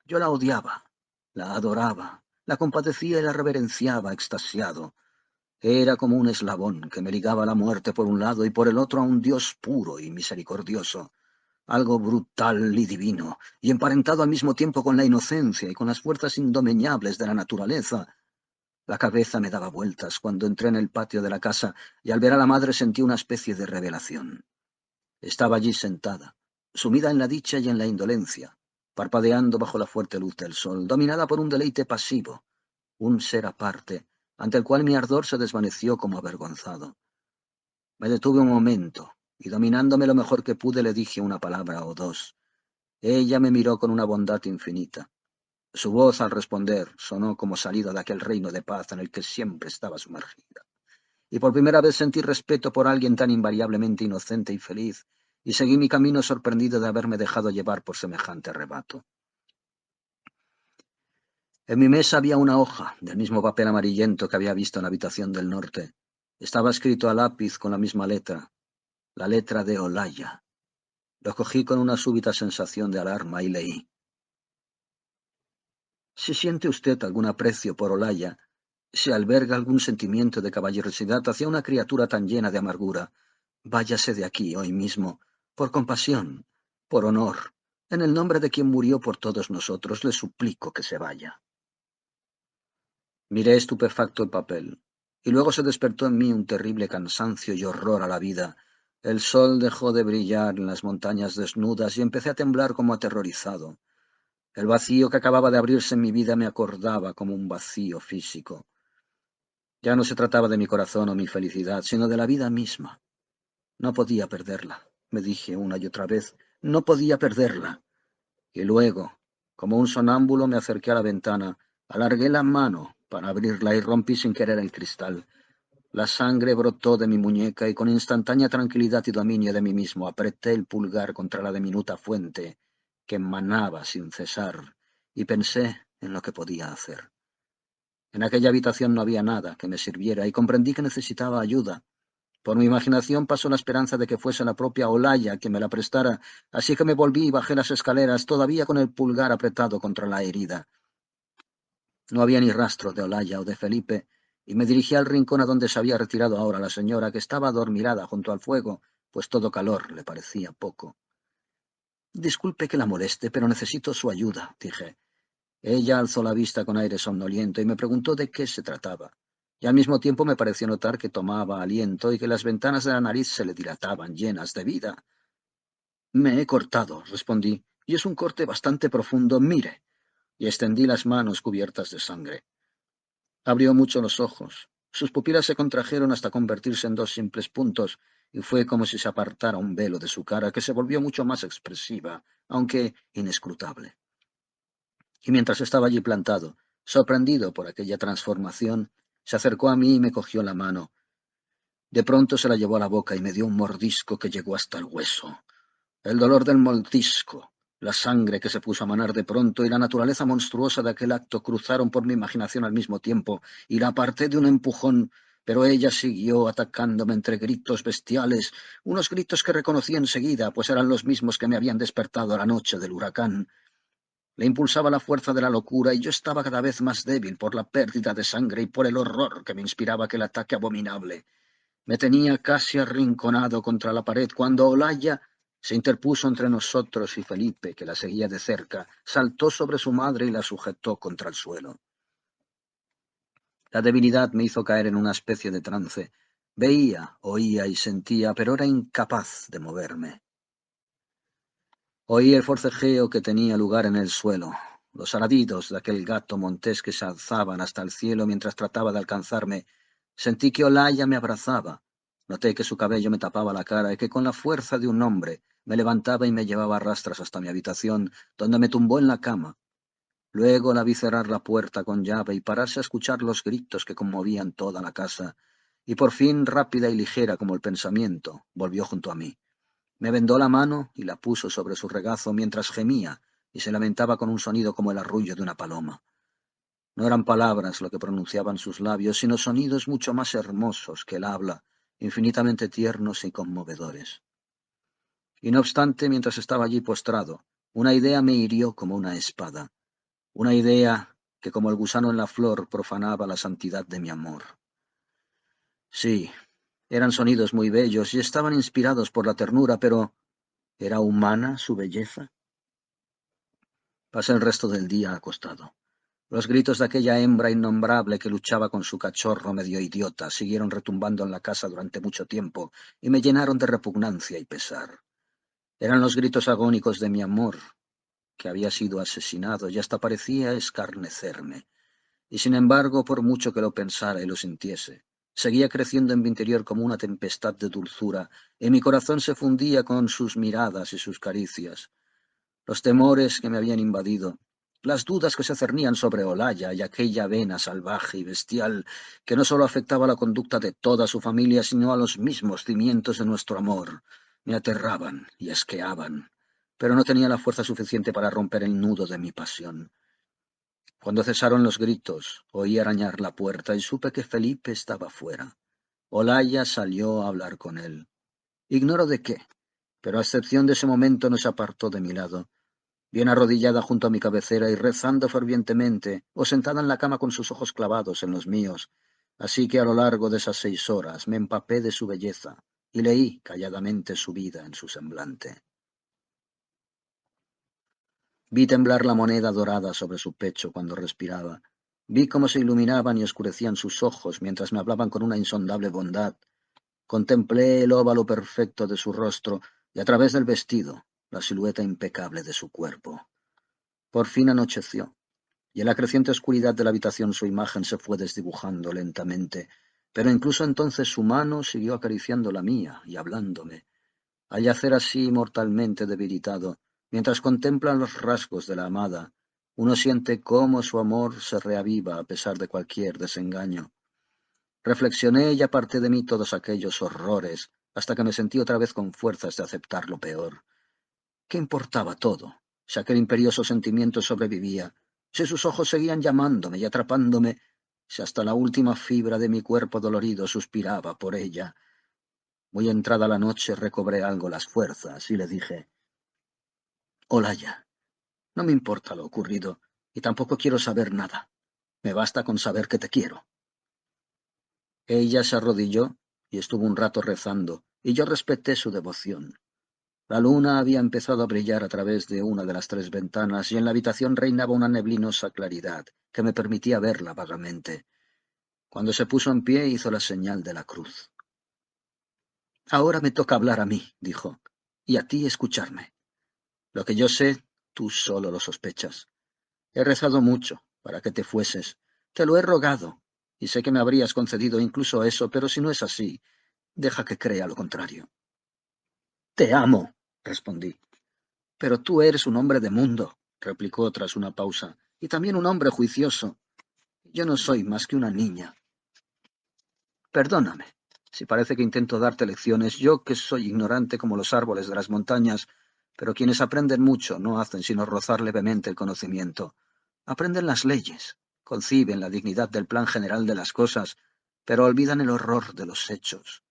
Yo la odiaba, la adoraba, la compadecía y la reverenciaba extasiado. Era como un eslabón que me ligaba a la muerte por un lado y por el otro a un Dios puro y misericordioso, algo brutal y divino, y emparentado al mismo tiempo con la inocencia y con las fuerzas indomeñables de la naturaleza. La cabeza me daba vueltas cuando entré en el patio de la casa y al ver a la madre sentí una especie de revelación. Estaba allí sentada, sumida en la dicha y en la indolencia, parpadeando bajo la fuerte luz del sol, dominada por un deleite pasivo, un ser aparte, ante el cual mi ardor se desvaneció como avergonzado. Me detuve un momento, y dominándome lo mejor que pude le dije una palabra o dos. Ella me miró con una bondad infinita. Su voz al responder sonó como salida de aquel reino de paz en el que siempre estaba sumergida. Y por primera vez sentí respeto por alguien tan invariablemente inocente y feliz, y seguí mi camino sorprendido de haberme dejado llevar por semejante arrebato. En mi mesa había una hoja, del mismo papel amarillento que había visto en la habitación del norte. Estaba escrito a lápiz con la letra de Olaya. Lo cogí con una súbita sensación de alarma y leí. Si siente usted algún aprecio por Olaya, si alberga algún sentimiento de caballerosidad hacia una criatura tan llena de amargura, váyase de aquí hoy mismo, por compasión, por honor, en el nombre de quien murió por todos nosotros, le suplico que se vaya. Miré estupefacto el papel, y luego se despertó en mí un terrible cansancio y horror a la vida. El sol dejó de brillar en las montañas desnudas y empecé a temblar como aterrorizado. El vacío que acababa de abrirse en mi vida me acordaba como un vacío físico. Ya no se trataba de mi corazón o mi felicidad, sino de la vida misma. No podía perderla, me dije una y otra vez, no podía perderla. Y luego, como un sonámbulo, me acerqué a la ventana, alargué la mano para abrirla y rompí sin querer el cristal. La sangre brotó de mi muñeca y con instantánea tranquilidad y dominio de mí mismo apreté el pulgar contra la diminuta fuente que manaba sin cesar y pensé en lo que podía hacer. En aquella habitación no había nada que me sirviera y comprendí que necesitaba ayuda. Por mi imaginación pasó la esperanza de que fuese la propia Olaya quien me la prestara, así que me volví y bajé las escaleras, todavía con el pulgar apretado contra la herida. No había ni rastro de Olaya o de Felipe, y me dirigí al rincón a donde se había retirado ahora la señora, que estaba adormilada junto al fuego, pues todo calor le parecía poco. Disculpe que la moleste, pero necesito su ayuda, dije. Ella alzó la vista con aire somnoliento y me preguntó de qué se trataba. Y al mismo tiempo me pareció notar que tomaba aliento y que las ventanas de la nariz se le dilataban, llenas de vida. Me he cortado, respondí, y es un corte bastante profundo. Mire. Y extendí las manos cubiertas de sangre. Abrió mucho los ojos. Sus pupilas se contrajeron hasta convertirse en dos simples puntos, y fue como si se apartara un velo de su cara, que se volvió mucho más expresiva, aunque inescrutable. Y mientras estaba allí plantado, sorprendido por aquella transformación, se acercó a mí y me cogió la mano. De pronto se la llevó a la boca y me dio un mordisco que llegó hasta el hueso. El dolor del mordisco, la sangre que se puso a manar de pronto y la naturaleza monstruosa de aquel acto cruzaron por mi imaginación al mismo tiempo, y la aparté de un empujón, pero ella siguió atacándome entre gritos bestiales, unos gritos que reconocí enseguida, pues eran los mismos que me habían despertado la noche del huracán. Le impulsaba la fuerza de la locura y yo estaba cada vez más débil por la pérdida de sangre y por el horror que me inspiraba aquel ataque abominable. Me tenía casi arrinconado contra la pared cuando Olaya se interpuso entre nosotros y Felipe, que la seguía de cerca, saltó sobre su madre y la sujetó contra el suelo. La debilidad me hizo caer en una especie de trance. Veía, oía y sentía, pero era incapaz de moverme. Oí el forcejeo que tenía lugar en el suelo, los alaridos de aquel gato montés que se alzaban hasta el cielo mientras trataba de alcanzarme. Sentí que Olaya me abrazaba. Noté que su cabello me tapaba la cara y que con la fuerza de un hombre me levantaba y me llevaba a rastras hasta mi habitación, donde me tumbó en la cama. Luego la vi cerrar la puerta con llave y pararse a escuchar los gritos que conmovían toda la casa, y por fin, rápida y ligera como el pensamiento, volvió junto a mí. Me vendó la mano y la puso sobre su regazo mientras gemía y se lamentaba con un sonido como el arrullo de una paloma. No eran palabras lo que pronunciaban sus labios, sino sonidos mucho más hermosos que el habla, infinitamente tiernos y conmovedores. Y no obstante, mientras estaba allí postrado, una idea me hirió como una espada, una idea que como el gusano en la flor profanaba la santidad de mi amor. Sí, eran sonidos muy bellos y estaban inspirados por la ternura, pero ¿era humana su belleza? Pasé el resto del día acostado. Los gritos de aquella hembra innombrable que luchaba con su cachorro medio idiota siguieron retumbando en la casa durante mucho tiempo y me llenaron de repugnancia y pesar. Eran los gritos agónicos de mi amor, que había sido asesinado y hasta parecía escarnecerme. Y sin embargo, por mucho que lo pensara y lo sintiese, seguía creciendo en mi interior como una tempestad de dulzura, y mi corazón se fundía con sus miradas y sus caricias. Los temores que me habían invadido, las dudas que se cernían sobre Olaya y aquella vena salvaje y bestial que no solo afectaba la conducta de toda su familia, sino a los mismos cimientos de nuestro amor, me aterraban y asqueaban, pero no tenía la fuerza suficiente para romper el nudo de mi pasión. Cuando cesaron los gritos, oí arañar la puerta y supe que Felipe estaba fuera. Olaya salió a hablar con él. Ignoro de qué, pero a excepción de ese momento no se apartó de mi lado, bien arrodillada junto a mi cabecera y rezando fervientemente, o sentada en la cama con sus ojos clavados en los míos. Así que a lo largo de esas 6 horas me empapé de su belleza y leí calladamente su vida en su semblante. Vi temblar la moneda dorada sobre su pecho cuando respiraba. Vi cómo se iluminaban y oscurecían sus ojos mientras me hablaban con una insondable bondad, Contemplé el óvalo perfecto de su rostro y a través del vestido, la silueta impecable de su cuerpo. Por fin anocheció, y en la creciente oscuridad de la habitación su imagen se fue desdibujando lentamente, pero incluso entonces su mano siguió acariciando la mía y hablándome. Al yacer así mortalmente debilitado, mientras contemplan los rasgos de la amada, uno siente cómo su amor se reaviva a pesar de cualquier desengaño. Reflexioné y aparté de mí todos aquellos horrores, hasta que me sentí otra vez con fuerzas de aceptar lo peor. ¿Qué importaba todo? Si aquel imperioso sentimiento sobrevivía, si sus ojos seguían llamándome y atrapándome, si hasta la última fibra de mi cuerpo dolorido suspiraba por ella. Muy entrada la noche recobré algo las fuerzas y le dije: Olaya, no me importa lo ocurrido y tampoco quiero saber nada. Me basta con saber que te quiero. Ella se arrodilló y estuvo un rato rezando, y yo respeté su devoción. La luna había empezado a brillar a través de una de las 3 ventanas y en la habitación reinaba una neblinosa claridad que me permitía verla vagamente. Cuando se puso en pie hizo la señal de la cruz. Ahora me toca hablar a mí, dijo, y a ti escucharme. Lo que yo sé, tú solo lo sospechas. He rezado mucho para que te fueses. Te lo he rogado, y sé que me habrías concedido incluso eso, pero si no es así, deja que crea lo contrario. Te amo, respondí. Pero tú eres un hombre de mundo, replicó tras una pausa, y también un hombre juicioso. Yo no soy más que una niña. Perdóname, si parece que intento darte lecciones, yo que soy ignorante como los árboles de las montañas, pero quienes aprenden mucho no hacen sino rozar levemente el conocimiento. Aprenden las leyes, conciben la dignidad del plan general de las cosas, pero olvidan el horror de los hechos.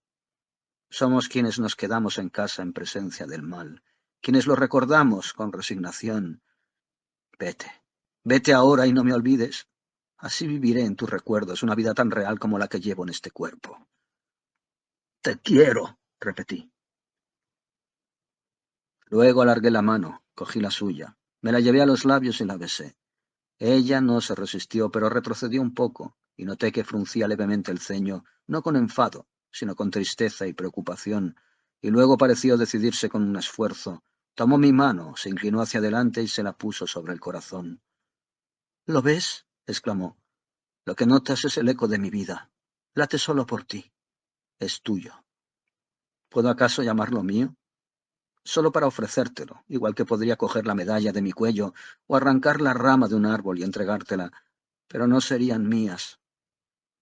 Somos quienes nos quedamos en casa en presencia del mal, quienes lo recordamos con resignación. Vete, vete ahora y no me olvides. Así viviré en tus recuerdos una vida tan real como la que llevo en este cuerpo. Te quiero, repetí. Luego alargué la mano, cogí la suya, me la llevé a los labios y la besé. Ella no se resistió, pero retrocedió un poco, y noté que fruncía levemente el ceño, no con enfado, sino con tristeza y preocupación, y luego pareció decidirse con un esfuerzo. Tomó mi mano, se inclinó hacia adelante y se la puso sobre el corazón. ¿Lo ves? Exclamó. Lo que notas es el eco de mi vida. Late solo por ti. Es tuyo. ¿Puedo acaso llamarlo mío? Solo para ofrecértelo, igual que podría coger la medalla de mi cuello o arrancar la rama de un árbol y entregártela, pero no serían mías.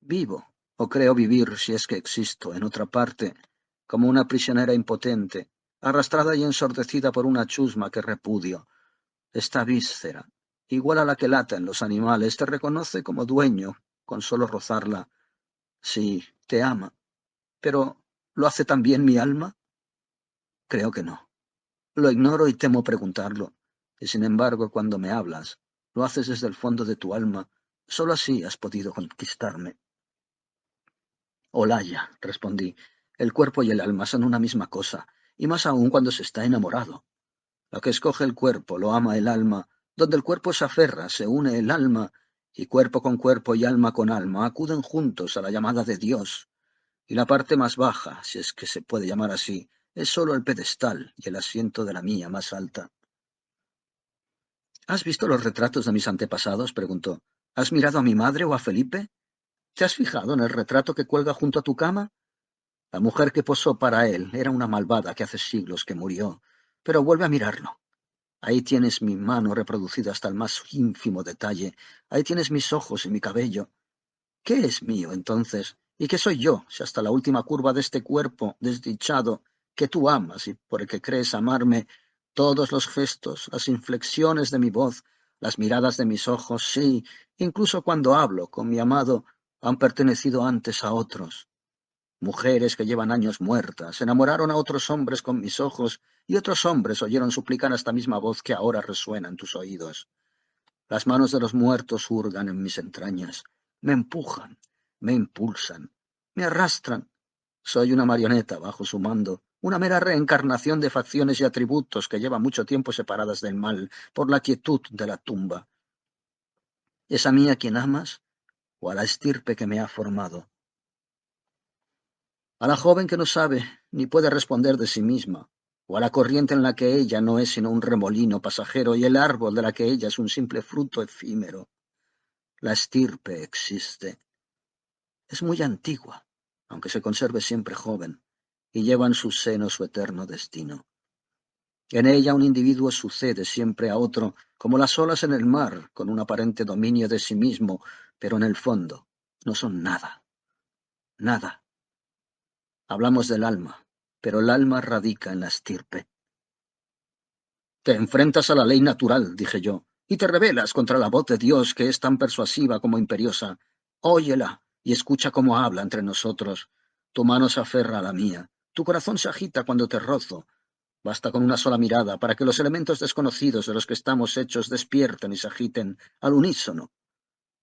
Vivo, o creo vivir si es que existo, en otra parte, como una prisionera impotente, arrastrada y ensordecida por una chusma que repudio. Esta víscera, igual a la que lata en los animales, te reconoce como dueño con solo rozarla. Sí, te ama, pero ¿lo hace también mi alma? Creo que no. Lo ignoro y temo preguntarlo. Y sin embargo, cuando me hablas, lo haces desde el fondo de tu alma. Solo así has podido conquistarme. Olaya, respondí, el cuerpo y el alma son una misma cosa, y más aún cuando se está enamorado. Lo que escoge el cuerpo lo ama el alma, donde el cuerpo se aferra, se une el alma, y cuerpo con cuerpo y alma con alma acuden juntos a la llamada de Dios. Y la parte más baja, si es que se puede llamar así, es sólo el pedestal y el asiento de la mía más alta. ¿Has visto los retratos de mis antepasados? Preguntó. ¿Has mirado a mi madre o a Felipe? ¿Te has fijado en el retrato que cuelga junto a tu cama? La mujer que posó para él era una malvada que hace siglos que murió, pero vuelve a mirarlo. Ahí tienes mi mano reproducida hasta el más ínfimo detalle. Ahí tienes mis ojos y mi cabello. ¿Qué es mío, entonces? ¿Y qué soy yo, si hasta la última curva de este cuerpo desdichado que tú amas y por el que crees amarme, todos los gestos, las inflexiones de mi voz, las miradas de mis ojos, sí, incluso cuando hablo con mi amado, han pertenecido antes a otros? Mujeres que llevan años muertas, enamoraron a otros hombres con mis ojos, y otros hombres oyeron suplicar esta misma voz que ahora resuena en tus oídos. Las manos de los muertos hurgan en mis entrañas, me empujan, me impulsan, me arrastran. Soy una marioneta bajo su mando, una mera reencarnación de facciones y atributos que lleva mucho tiempo separadas del mal por la quietud de la tumba. ¿Es a mí a quien amas o a la estirpe que me ha formado? A la joven que no sabe ni puede responder de sí misma, o a la corriente en la que ella no es sino un remolino pasajero y el árbol de la que ella es un simple fruto efímero. La estirpe existe. Es muy antigua, aunque se conserve siempre joven, y lleva en su seno su eterno destino. En ella un individuo sucede siempre a otro, como las olas en el mar, con un aparente dominio de sí mismo, pero en el fondo no son nada, nada. Hablamos del alma, pero el alma radica en la estirpe. Te enfrentas a la ley natural, dije yo, y te rebelas contra la voz de Dios que es tan persuasiva como imperiosa. Óyela y escucha cómo habla entre nosotros. Tu mano se aferra a la mía, tu corazón se agita cuando te rozo. Basta con una sola mirada para que los elementos desconocidos de los que estamos hechos despierten y se agiten al unísono.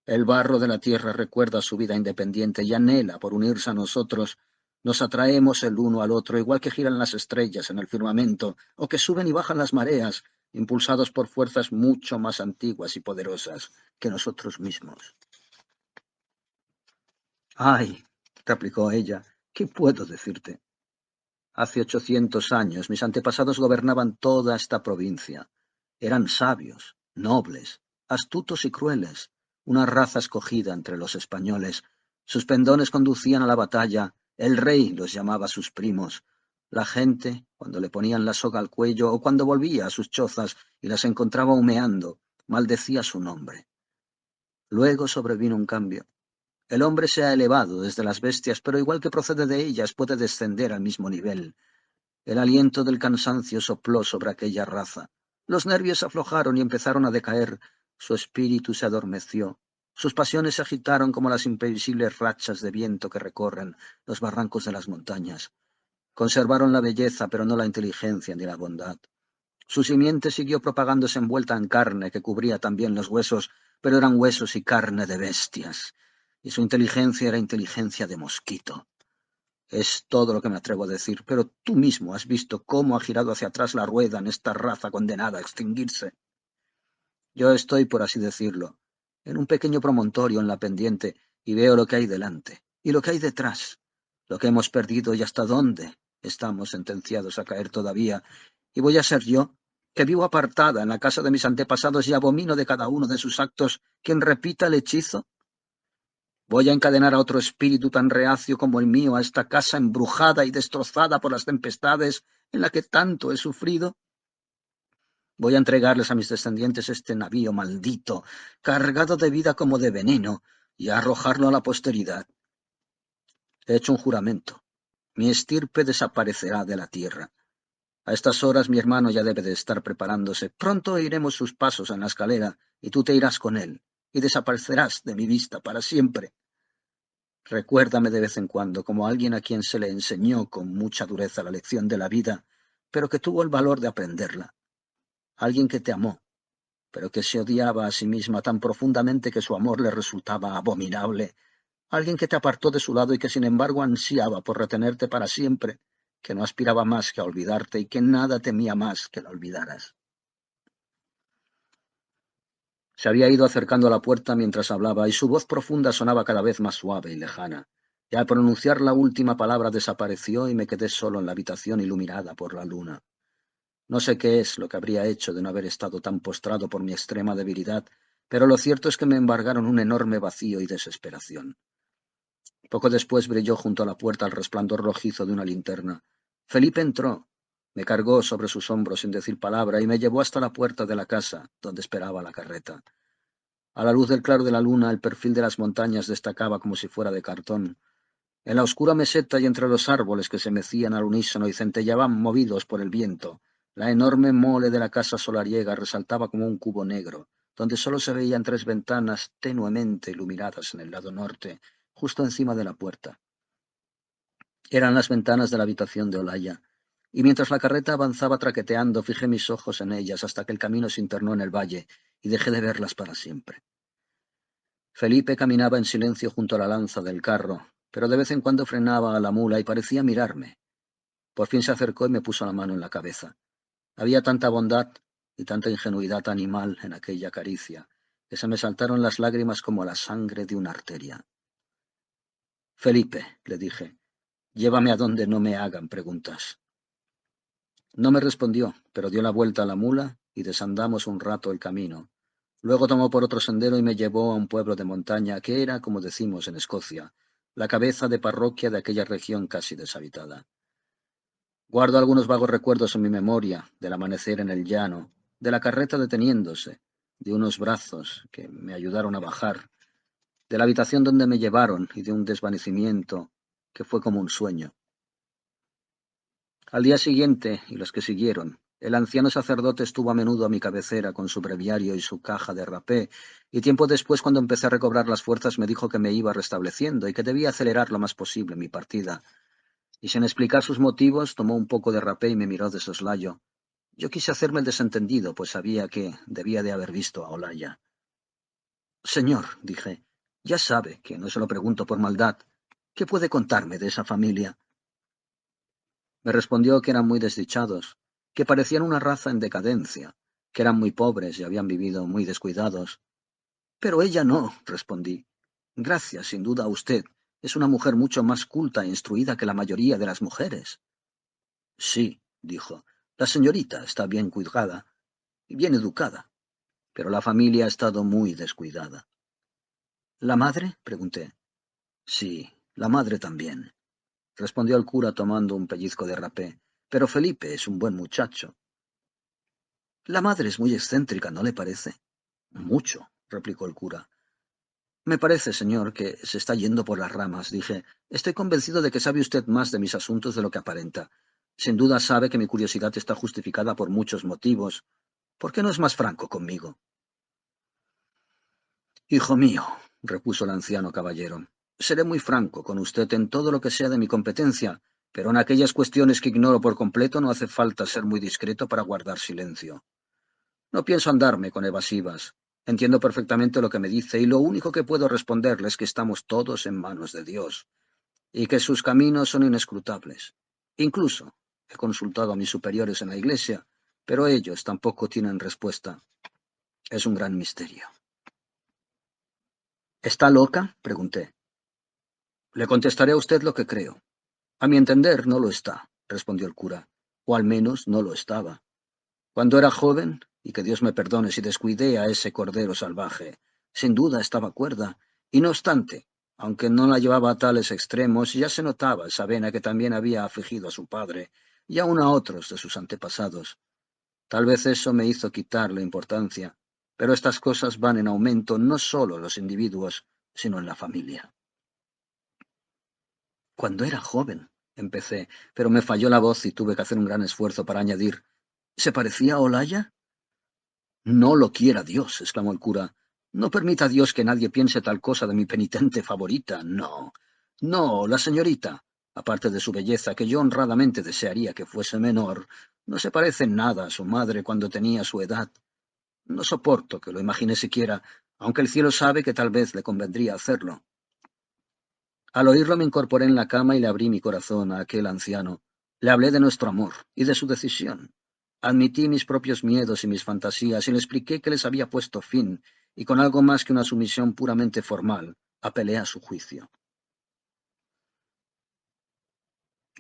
El barro de la tierra recuerda su vida independiente y anhela por unirse a nosotros. Nos atraemos el uno al otro, igual que giran las estrellas en el firmamento, o que suben y bajan las mareas, impulsados por fuerzas mucho más antiguas y poderosas que nosotros mismos. Ay, replicó ella, ¿qué puedo decirte? Hace 800 años mis antepasados gobernaban toda esta provincia. Eran sabios, nobles, astutos y crueles, una raza escogida entre los españoles. Sus pendones conducían a la batalla, el rey los llamaba sus primos. La gente, cuando le ponían la soga al cuello o cuando volvía a sus chozas y las encontraba humeando, maldecía su nombre. Luego sobrevino un cambio. El hombre se ha elevado desde las bestias, pero igual que procede de ellas, puede descender al mismo nivel. El aliento del cansancio sopló sobre aquella raza. Los nervios aflojaron y empezaron a decaer. Su espíritu se adormeció. Sus pasiones se agitaron como las imprevisibles rachas de viento que recorren los barrancos de las montañas. Conservaron la belleza, pero no la inteligencia ni la bondad. Su simiente siguió propagándose envuelta en carne que cubría también los huesos, pero eran huesos y carne de bestias. Y su inteligencia era inteligencia de mosquito. Es todo lo que me atrevo a decir, pero tú mismo has visto cómo ha girado hacia atrás la rueda en esta raza condenada a extinguirse. Yo estoy, por así decirlo, en un pequeño promontorio en la pendiente y veo lo que hay delante y lo que hay detrás, lo que hemos perdido y hasta dónde estamos sentenciados a caer todavía. Y voy a ser yo, que vivo apartada en la casa de mis antepasados y abomino de cada uno de sus actos, quien repita el hechizo. Voy a encadenar a otro espíritu tan reacio como el mío a esta casa embrujada y destrozada por las tempestades en la que tanto he sufrido. Voy a entregarles a mis descendientes este navío maldito, cargado de vida como de veneno, y a arrojarlo a la posteridad. He hecho un juramento. Mi estirpe desaparecerá de la tierra. A estas horas mi hermano ya debe de estar preparándose. Pronto oiremos sus pasos en la escalera, y tú te irás con él, y desaparecerás de mi vista para siempre. Recuérdame de vez en cuando como alguien a quien se le enseñó con mucha dureza la lección de la vida, pero que tuvo el valor de aprenderla. Alguien que te amó, pero que se odiaba a sí misma tan profundamente que su amor le resultaba abominable. Alguien que te apartó de su lado y que sin embargo ansiaba por retenerte para siempre, que no aspiraba más que a olvidarte y que nada temía más que la olvidaras. Se había ido acercando a la puerta mientras hablaba y su voz profunda sonaba cada vez más suave y lejana. Y al pronunciar la última palabra desapareció y me quedé solo en la habitación iluminada por la luna. No sé qué es lo que habría hecho de no haber estado tan postrado por mi extrema debilidad, pero lo cierto es que me embargaron un enorme vacío y desesperación. Poco después brilló junto a la puerta el resplandor rojizo de una linterna. Felipe entró, me cargó sobre sus hombros sin decir palabra y me llevó hasta la puerta de la casa, donde esperaba la carreta. A la luz del claro de la luna, el perfil de las montañas destacaba como si fuera de cartón. En la oscura meseta y entre los árboles que se mecían al unísono y centellaban movidos por el viento, la enorme mole de la casa solariega resaltaba como un cubo negro, donde solo se veían tres ventanas tenuemente iluminadas en el lado norte, justo encima de la puerta. Eran las ventanas de la habitación de Olaya, y mientras la carreta avanzaba traqueteando, fijé mis ojos en ellas hasta que el camino se internó en el valle y dejé de verlas para siempre. Felipe caminaba en silencio junto a la lanza del carro, pero de vez en cuando frenaba a la mula y parecía mirarme. Por fin se acercó y me puso la mano en la cabeza. Había tanta bondad y tanta ingenuidad animal en aquella caricia, que se me saltaron las lágrimas como la sangre de una arteria. Felipe, le dije, Llévame a donde no me hagan preguntas. No me respondió, pero dio la vuelta a la mula y desandamos un rato el camino. Luego tomó por otro sendero y me llevó a un pueblo de montaña que era, como decimos en Escocia, la cabeza de parroquia de aquella región casi deshabitada. Guardo algunos vagos recuerdos en mi memoria del amanecer en el llano, de la carreta deteniéndose, de unos brazos que me ayudaron a bajar, de la habitación donde me llevaron y de un desvanecimiento que fue como un sueño. Al día siguiente y los que siguieron, el anciano sacerdote estuvo a menudo a mi cabecera con su breviario y su caja de rapé, y tiempo después, cuando empecé a recobrar las fuerzas, me dijo que me iba restableciendo y que debía acelerar lo más posible mi partida. Y sin explicar sus motivos, tomó un poco de rapé y me miró de soslayo. Yo quise hacerme el desentendido, pues sabía que debía de haber visto a Olaya. Señor, dije, ya sabe que no se lo pregunto por maldad. ¿Qué puede contarme de esa familia? Me respondió que eran muy desdichados, que parecían una raza en decadencia, que eran muy pobres y habían vivido muy descuidados. Pero ella no, respondí. Gracias, sin duda, a usted. Es una mujer mucho más culta e instruida que la mayoría de las mujeres. Sí, dijo, la señorita está bien cuidada y bien educada, pero la familia ha estado muy descuidada. ¿La madre? Pregunté. Sí, la madre también, respondió el cura tomando un pellizco de rapé. Pero Felipe es un buen muchacho. La madre es muy excéntrica, ¿no le parece? Mucho, replicó el cura. Me parece, señor, que se está yendo por las ramas, dije. Estoy convencido de que sabe usted más de mis asuntos de lo que aparenta. Sin duda sabe que mi curiosidad está justificada por muchos motivos. ¿Por qué no es más franco conmigo? Hijo mío, repuso el anciano caballero, seré muy franco con usted en todo lo que sea de mi competencia, pero en aquellas cuestiones que ignoro por completo no hace falta ser muy discreto para guardar silencio. No pienso andarme con evasivas. Entiendo perfectamente lo que me dice y lo único que puedo responderle es que estamos todos en manos de Dios y que sus caminos son inescrutables. Incluso he consultado a mis superiores en la iglesia, pero ellos tampoco tienen respuesta. Es un gran misterio. ¿Está loca? Pregunté. Le contestaré a usted lo que creo. A mi entender, no lo está, respondió el cura, o al menos no lo estaba. Cuando era joven, y que Dios me perdone si descuidé a ese cordero salvaje, sin duda estaba cuerda, y no obstante, aunque no la llevaba a tales extremos, ya se notaba esa vena que también había afligido a su padre, y aun a otros de sus antepasados. Tal vez eso me hizo quitarle importancia, pero estas cosas van en aumento no solo en los individuos, sino en la familia. Cuando era joven, empecé, pero me falló la voz y tuve que hacer un gran esfuerzo para añadir, ¿se parecía a Olaya? No lo quiera Dios, exclamó el cura. No permita Dios que nadie piense tal cosa de mi penitente favorita. No, no, la señorita, aparte de su belleza, que yo honradamente desearía que fuese menor, no se parece en nada a su madre cuando tenía su edad. No soporto que lo imagine siquiera, aunque el cielo sabe que tal vez le convendría hacerlo. Al oírlo me incorporé en la cama y le abrí mi corazón a aquel anciano. Le hablé de nuestro amor y de su decisión. Admití mis propios miedos y mis fantasías y le expliqué que les había puesto fin, y con algo más que una sumisión puramente formal, apelé a su juicio.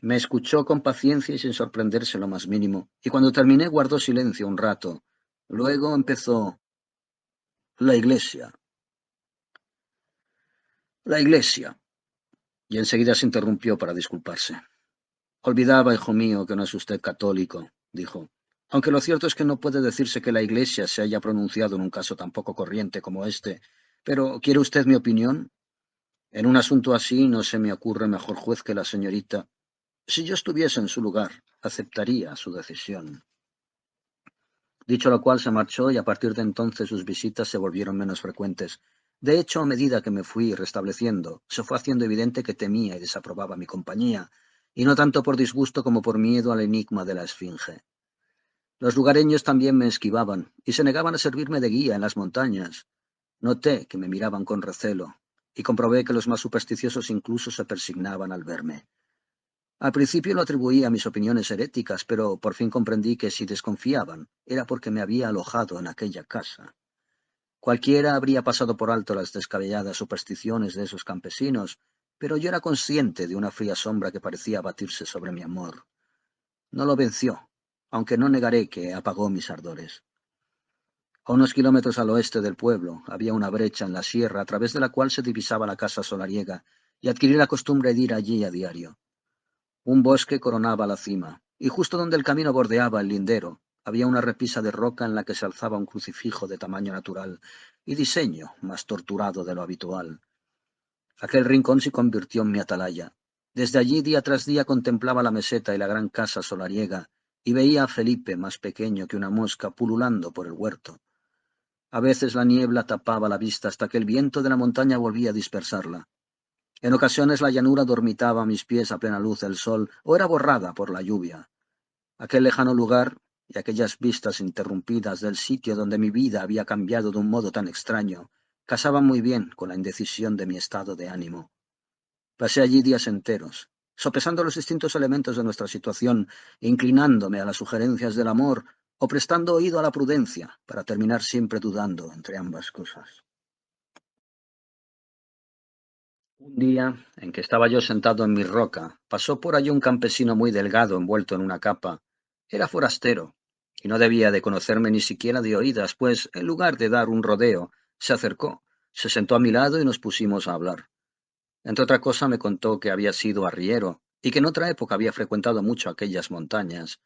Me escuchó con paciencia y sin sorprenderse lo más mínimo, y cuando terminé guardó silencio un rato. Luego empezó: la iglesia, la iglesia, y enseguida se interrumpió para disculparse. Olvidaba, hijo mío, que no es usted católico, dijo. Aunque lo cierto es que no puede decirse que la Iglesia se haya pronunciado en un caso tan poco corriente como este. Pero, ¿quiere usted mi opinión? En un asunto así no se me ocurre mejor juez que la señorita. Si yo estuviese en su lugar, aceptaría su decisión. Dicho lo cual, se marchó y a partir de entonces sus visitas se volvieron menos frecuentes. De hecho, a medida que me fui restableciendo, se fue haciendo evidente que temía y desaprobaba mi compañía, y no tanto por disgusto como por miedo al enigma de la esfinge. Los lugareños también me esquivaban y se negaban a servirme de guía en las montañas. Noté que me miraban con recelo y comprobé que los más supersticiosos incluso se persignaban al verme. Al principio lo atribuía a mis opiniones heréticas, pero por fin comprendí que si desconfiaban era porque me había alojado en aquella casa. Cualquiera habría pasado por alto las descabelladas supersticiones de esos campesinos, pero yo era consciente de una fría sombra que parecía abatirse sobre mi amor. No lo venció, aunque no negaré que apagó mis ardores. A unos kilómetros al oeste del pueblo había una brecha en la sierra a través de la cual se divisaba la casa solariega, y adquirí la costumbre de ir allí a diario. Un bosque coronaba la cima, y justo donde el camino bordeaba el lindero, había una repisa de roca en la que se alzaba un crucifijo de tamaño natural y diseño más torturado de lo habitual. Aquel rincón se convirtió en mi atalaya. Desde allí, día tras día, contemplaba la meseta y la gran casa solariega, y veía a Felipe, más pequeño que una mosca, pululando por el huerto. A veces la niebla tapaba la vista hasta que el viento de la montaña volvía a dispersarla. En ocasiones la llanura dormitaba a mis pies a plena luz del sol o era borrada por la lluvia. Aquel lejano lugar y aquellas vistas interrumpidas del sitio donde mi vida había cambiado de un modo tan extraño casaban muy bien con la indecisión de mi estado de ánimo. Pasé allí días enteros, sopesando los distintos elementos de nuestra situación, inclinándome a las sugerencias del amor o prestando oído a la prudencia para terminar siempre dudando entre ambas cosas. Un día, en que estaba yo sentado en mi roca, pasó por allí un campesino muy delgado envuelto en una capa. Era forastero, y no debía de conocerme ni siquiera de oídas, pues, en lugar de dar un rodeo, se acercó, se sentó a mi lado y nos pusimos a hablar. Entre otra cosa me contó que había sido arriero, y que en otra época había frecuentado mucho aquellas montañas.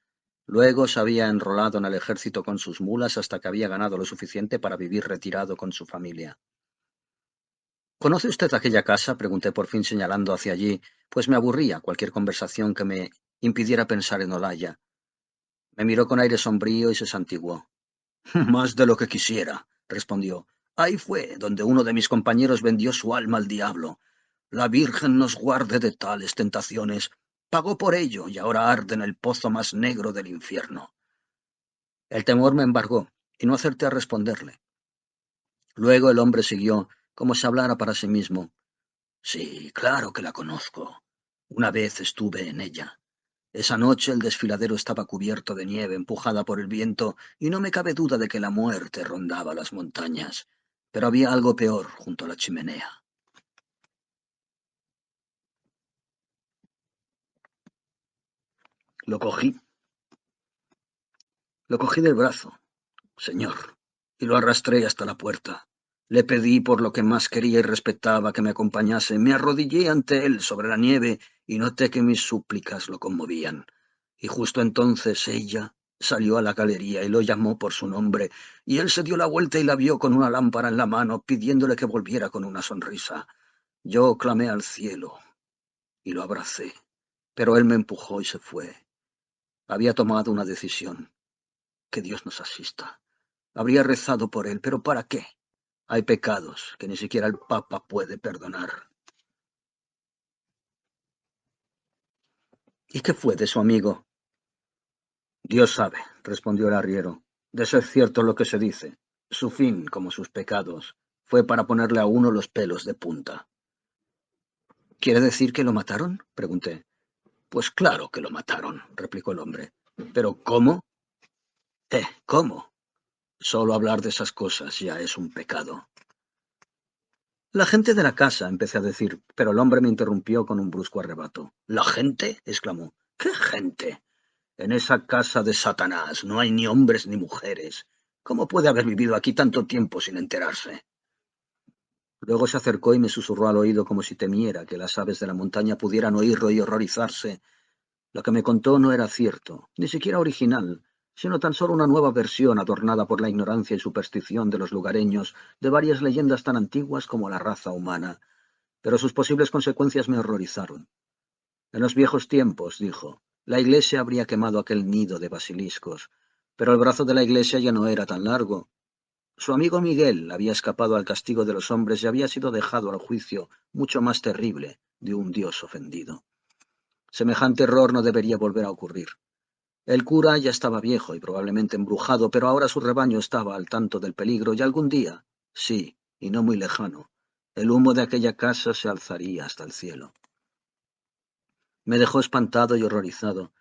Luego se había enrolado en el ejército con sus mulas hasta que había ganado lo suficiente para vivir retirado con su familia. ¿Conoce usted aquella casa?, pregunté por fin señalando hacia allí, pues me aburría cualquier conversación que me impidiera pensar en Olaya. Me miró con aire sombrío y se santiguó. Más de lo que quisiera, respondió. Ahí fue donde uno de mis compañeros vendió su alma al diablo. La Virgen nos guarde de tales tentaciones. Pagó por ello y ahora arde en el pozo más negro del infierno. El temor me embargó y no acerté a responderle. Luego el hombre siguió, como si hablara para sí mismo. Sí, claro que la conozco. Una vez estuve en ella. Esa noche el desfiladero estaba cubierto de nieve empujada por el viento y no me cabe duda de que la muerte rondaba las montañas. Pero había algo peor junto a la chimenea. Lo cogí, lo cogí del brazo, señor, y lo arrastré hasta la puerta. Le pedí por lo que más quería y respetaba que me acompañase. Me arrodillé ante él sobre la nieve y noté que mis súplicas lo conmovían. Y justo entonces ella salió a la galería y lo llamó por su nombre, y él se dio la vuelta y la vio con una lámpara en la mano, pidiéndole que volviera con una sonrisa. Yo clamé al cielo y lo abracé, pero él me empujó y se fue. Había tomado una decisión. Que Dios nos asista. Habría rezado por él, pero ¿para qué? Hay pecados que ni siquiera el Papa puede perdonar. ¿Y qué fue de su amigo? Dios sabe, respondió el arriero. De ser cierto lo que se dice, su fin, como sus pecados, fue para ponerle a uno los pelos de punta. ¿Quiere decir que lo mataron?, pregunté. Pues claro que lo mataron, replicó el hombre. ¿Pero cómo? ¿Cómo? Solo hablar de esas cosas ya es un pecado. La gente de la casa, empecé a decir, pero el hombre me interrumpió con un brusco arrebato. ¿La gente?, exclamó. ¿Qué gente? En esa casa de Satanás no hay ni hombres ni mujeres. ¿Cómo puede haber vivido aquí tanto tiempo sin enterarse? Luego se acercó y me susurró al oído como si temiera que las aves de la montaña pudieran oírlo y horrorizarse. Lo que me contó no era cierto, ni siquiera original, sino tan solo una nueva versión adornada por la ignorancia y superstición de los lugareños de varias leyendas tan antiguas como la raza humana. Pero sus posibles consecuencias me horrorizaron. En los viejos tiempos, dijo, la iglesia habría quemado aquel nido de basiliscos, pero el brazo de la iglesia ya no era tan largo. Su amigo Miguel había escapado al castigo de los hombres y había sido dejado al juicio mucho más terrible de un Dios ofendido. Semejante error no debería volver a ocurrir. El cura ya estaba viejo y probablemente embrujado, pero ahora su rebaño estaba al tanto del peligro y algún día, sí, y no muy lejano, el humo de aquella casa se alzaría hasta el cielo. Me dejó espantado y horrorizado.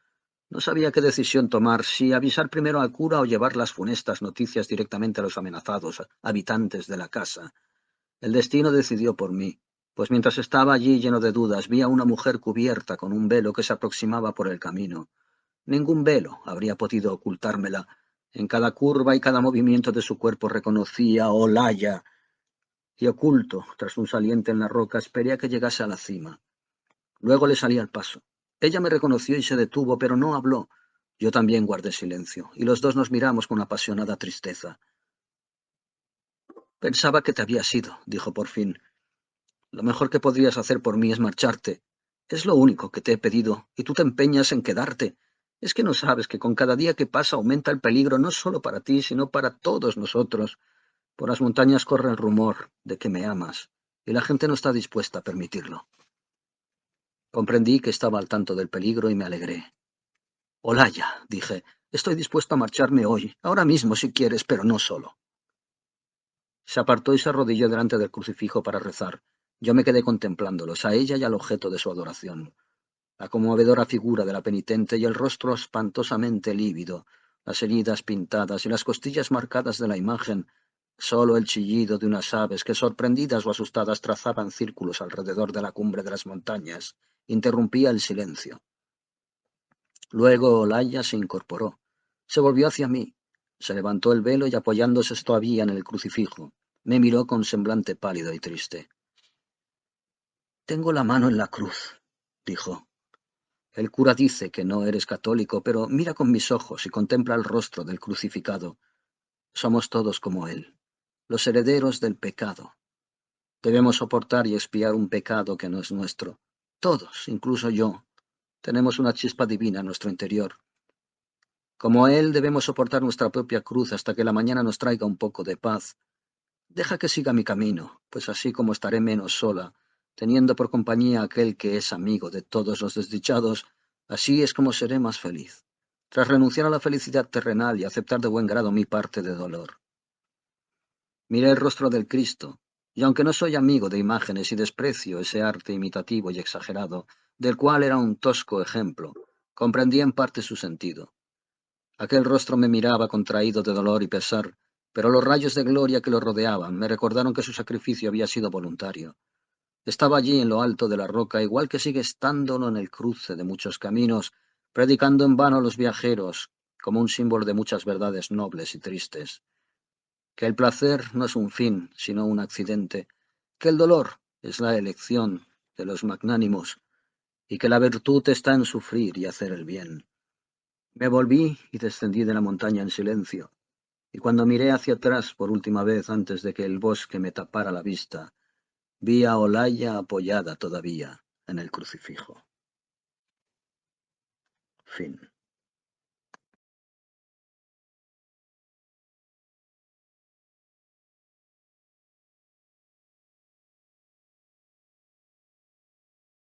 No sabía qué decisión tomar, si avisar primero al cura o llevar las funestas noticias directamente a los amenazados habitantes de la casa. El destino decidió por mí, Pues mientras estaba allí lleno de dudas, vi a una mujer cubierta con un velo que se aproximaba por el camino. Ningún velo habría podido ocultármela. En cada curva y cada movimiento de su cuerpo reconocía a Olaya, y oculto, tras un saliente en la roca, esperé a que llegase a la cima. Luego le salí al paso. Ella me reconoció y se detuvo, pero no habló. Yo también guardé silencio, y los dos nos miramos con apasionada tristeza. Pensaba que te habías ido, dijo por fin. Lo mejor que podrías hacer por mí es marcharte. Es lo único que te he pedido, y tú te empeñas en quedarte. Es que no sabes que con cada día que pasa aumenta el peligro no solo para ti, sino para todos nosotros. Por las montañas corre el rumor de que me amas, y la gente no está dispuesta a permitirlo. Comprendí que estaba al tanto del peligro y me alegré. Olaya, dije, estoy dispuesto a marcharme hoy, ahora mismo si quieres, pero no solo. Se apartó y se arrodilló delante del crucifijo para rezar. Yo me quedé contemplándolos, a ella y al objeto de su adoración. La conmovedora figura de la penitente y el rostro espantosamente lívido, las heridas pintadas y las costillas marcadas de la imagen, solo el chillido de unas aves que, sorprendidas o asustadas, trazaban círculos alrededor de la cumbre de las montañas, interrumpía el silencio. Luego Olaya se incorporó, se volvió hacia mí, se levantó el velo y apoyándose todavía en el crucifijo, me miró con semblante pálido y triste. Tengo la mano en la cruz, dijo. El cura dice que no eres católico, pero mira con mis ojos y contempla el rostro del crucificado. Somos todos como él, los herederos del pecado. Debemos soportar y expiar un pecado que no es nuestro. Todos, incluso yo, tenemos una chispa divina en nuestro interior. Como él, debemos soportar nuestra propia cruz hasta que la mañana nos traiga un poco de paz. Deja que siga mi camino, pues así como estaré menos sola, teniendo por compañía a aquel que es amigo de todos los desdichados, así es como seré más feliz, tras renunciar a la felicidad terrenal y aceptar de buen grado mi parte de dolor. Miré el rostro del Cristo, y aunque no soy amigo de imágenes y desprecio ese arte imitativo y exagerado, del cual era un tosco ejemplo, comprendí en parte su sentido. Aquel rostro me miraba contraído de dolor y pesar, pero los rayos de gloria que lo rodeaban me recordaron que su sacrificio había sido voluntario. Estaba allí en lo alto de la roca, igual que sigue estándolo en el cruce de muchos caminos, predicando en vano a los viajeros, como un símbolo de muchas verdades nobles y tristes. Que el placer no es un fin, sino un accidente, que el dolor es la elección de los magnánimos, y que la virtud está en sufrir y hacer el bien. Me volví y descendí de la montaña en silencio, y cuando miré hacia atrás por última vez antes de que el bosque me tapara la vista, vi a Olaya apoyada todavía en el crucifijo. Fin.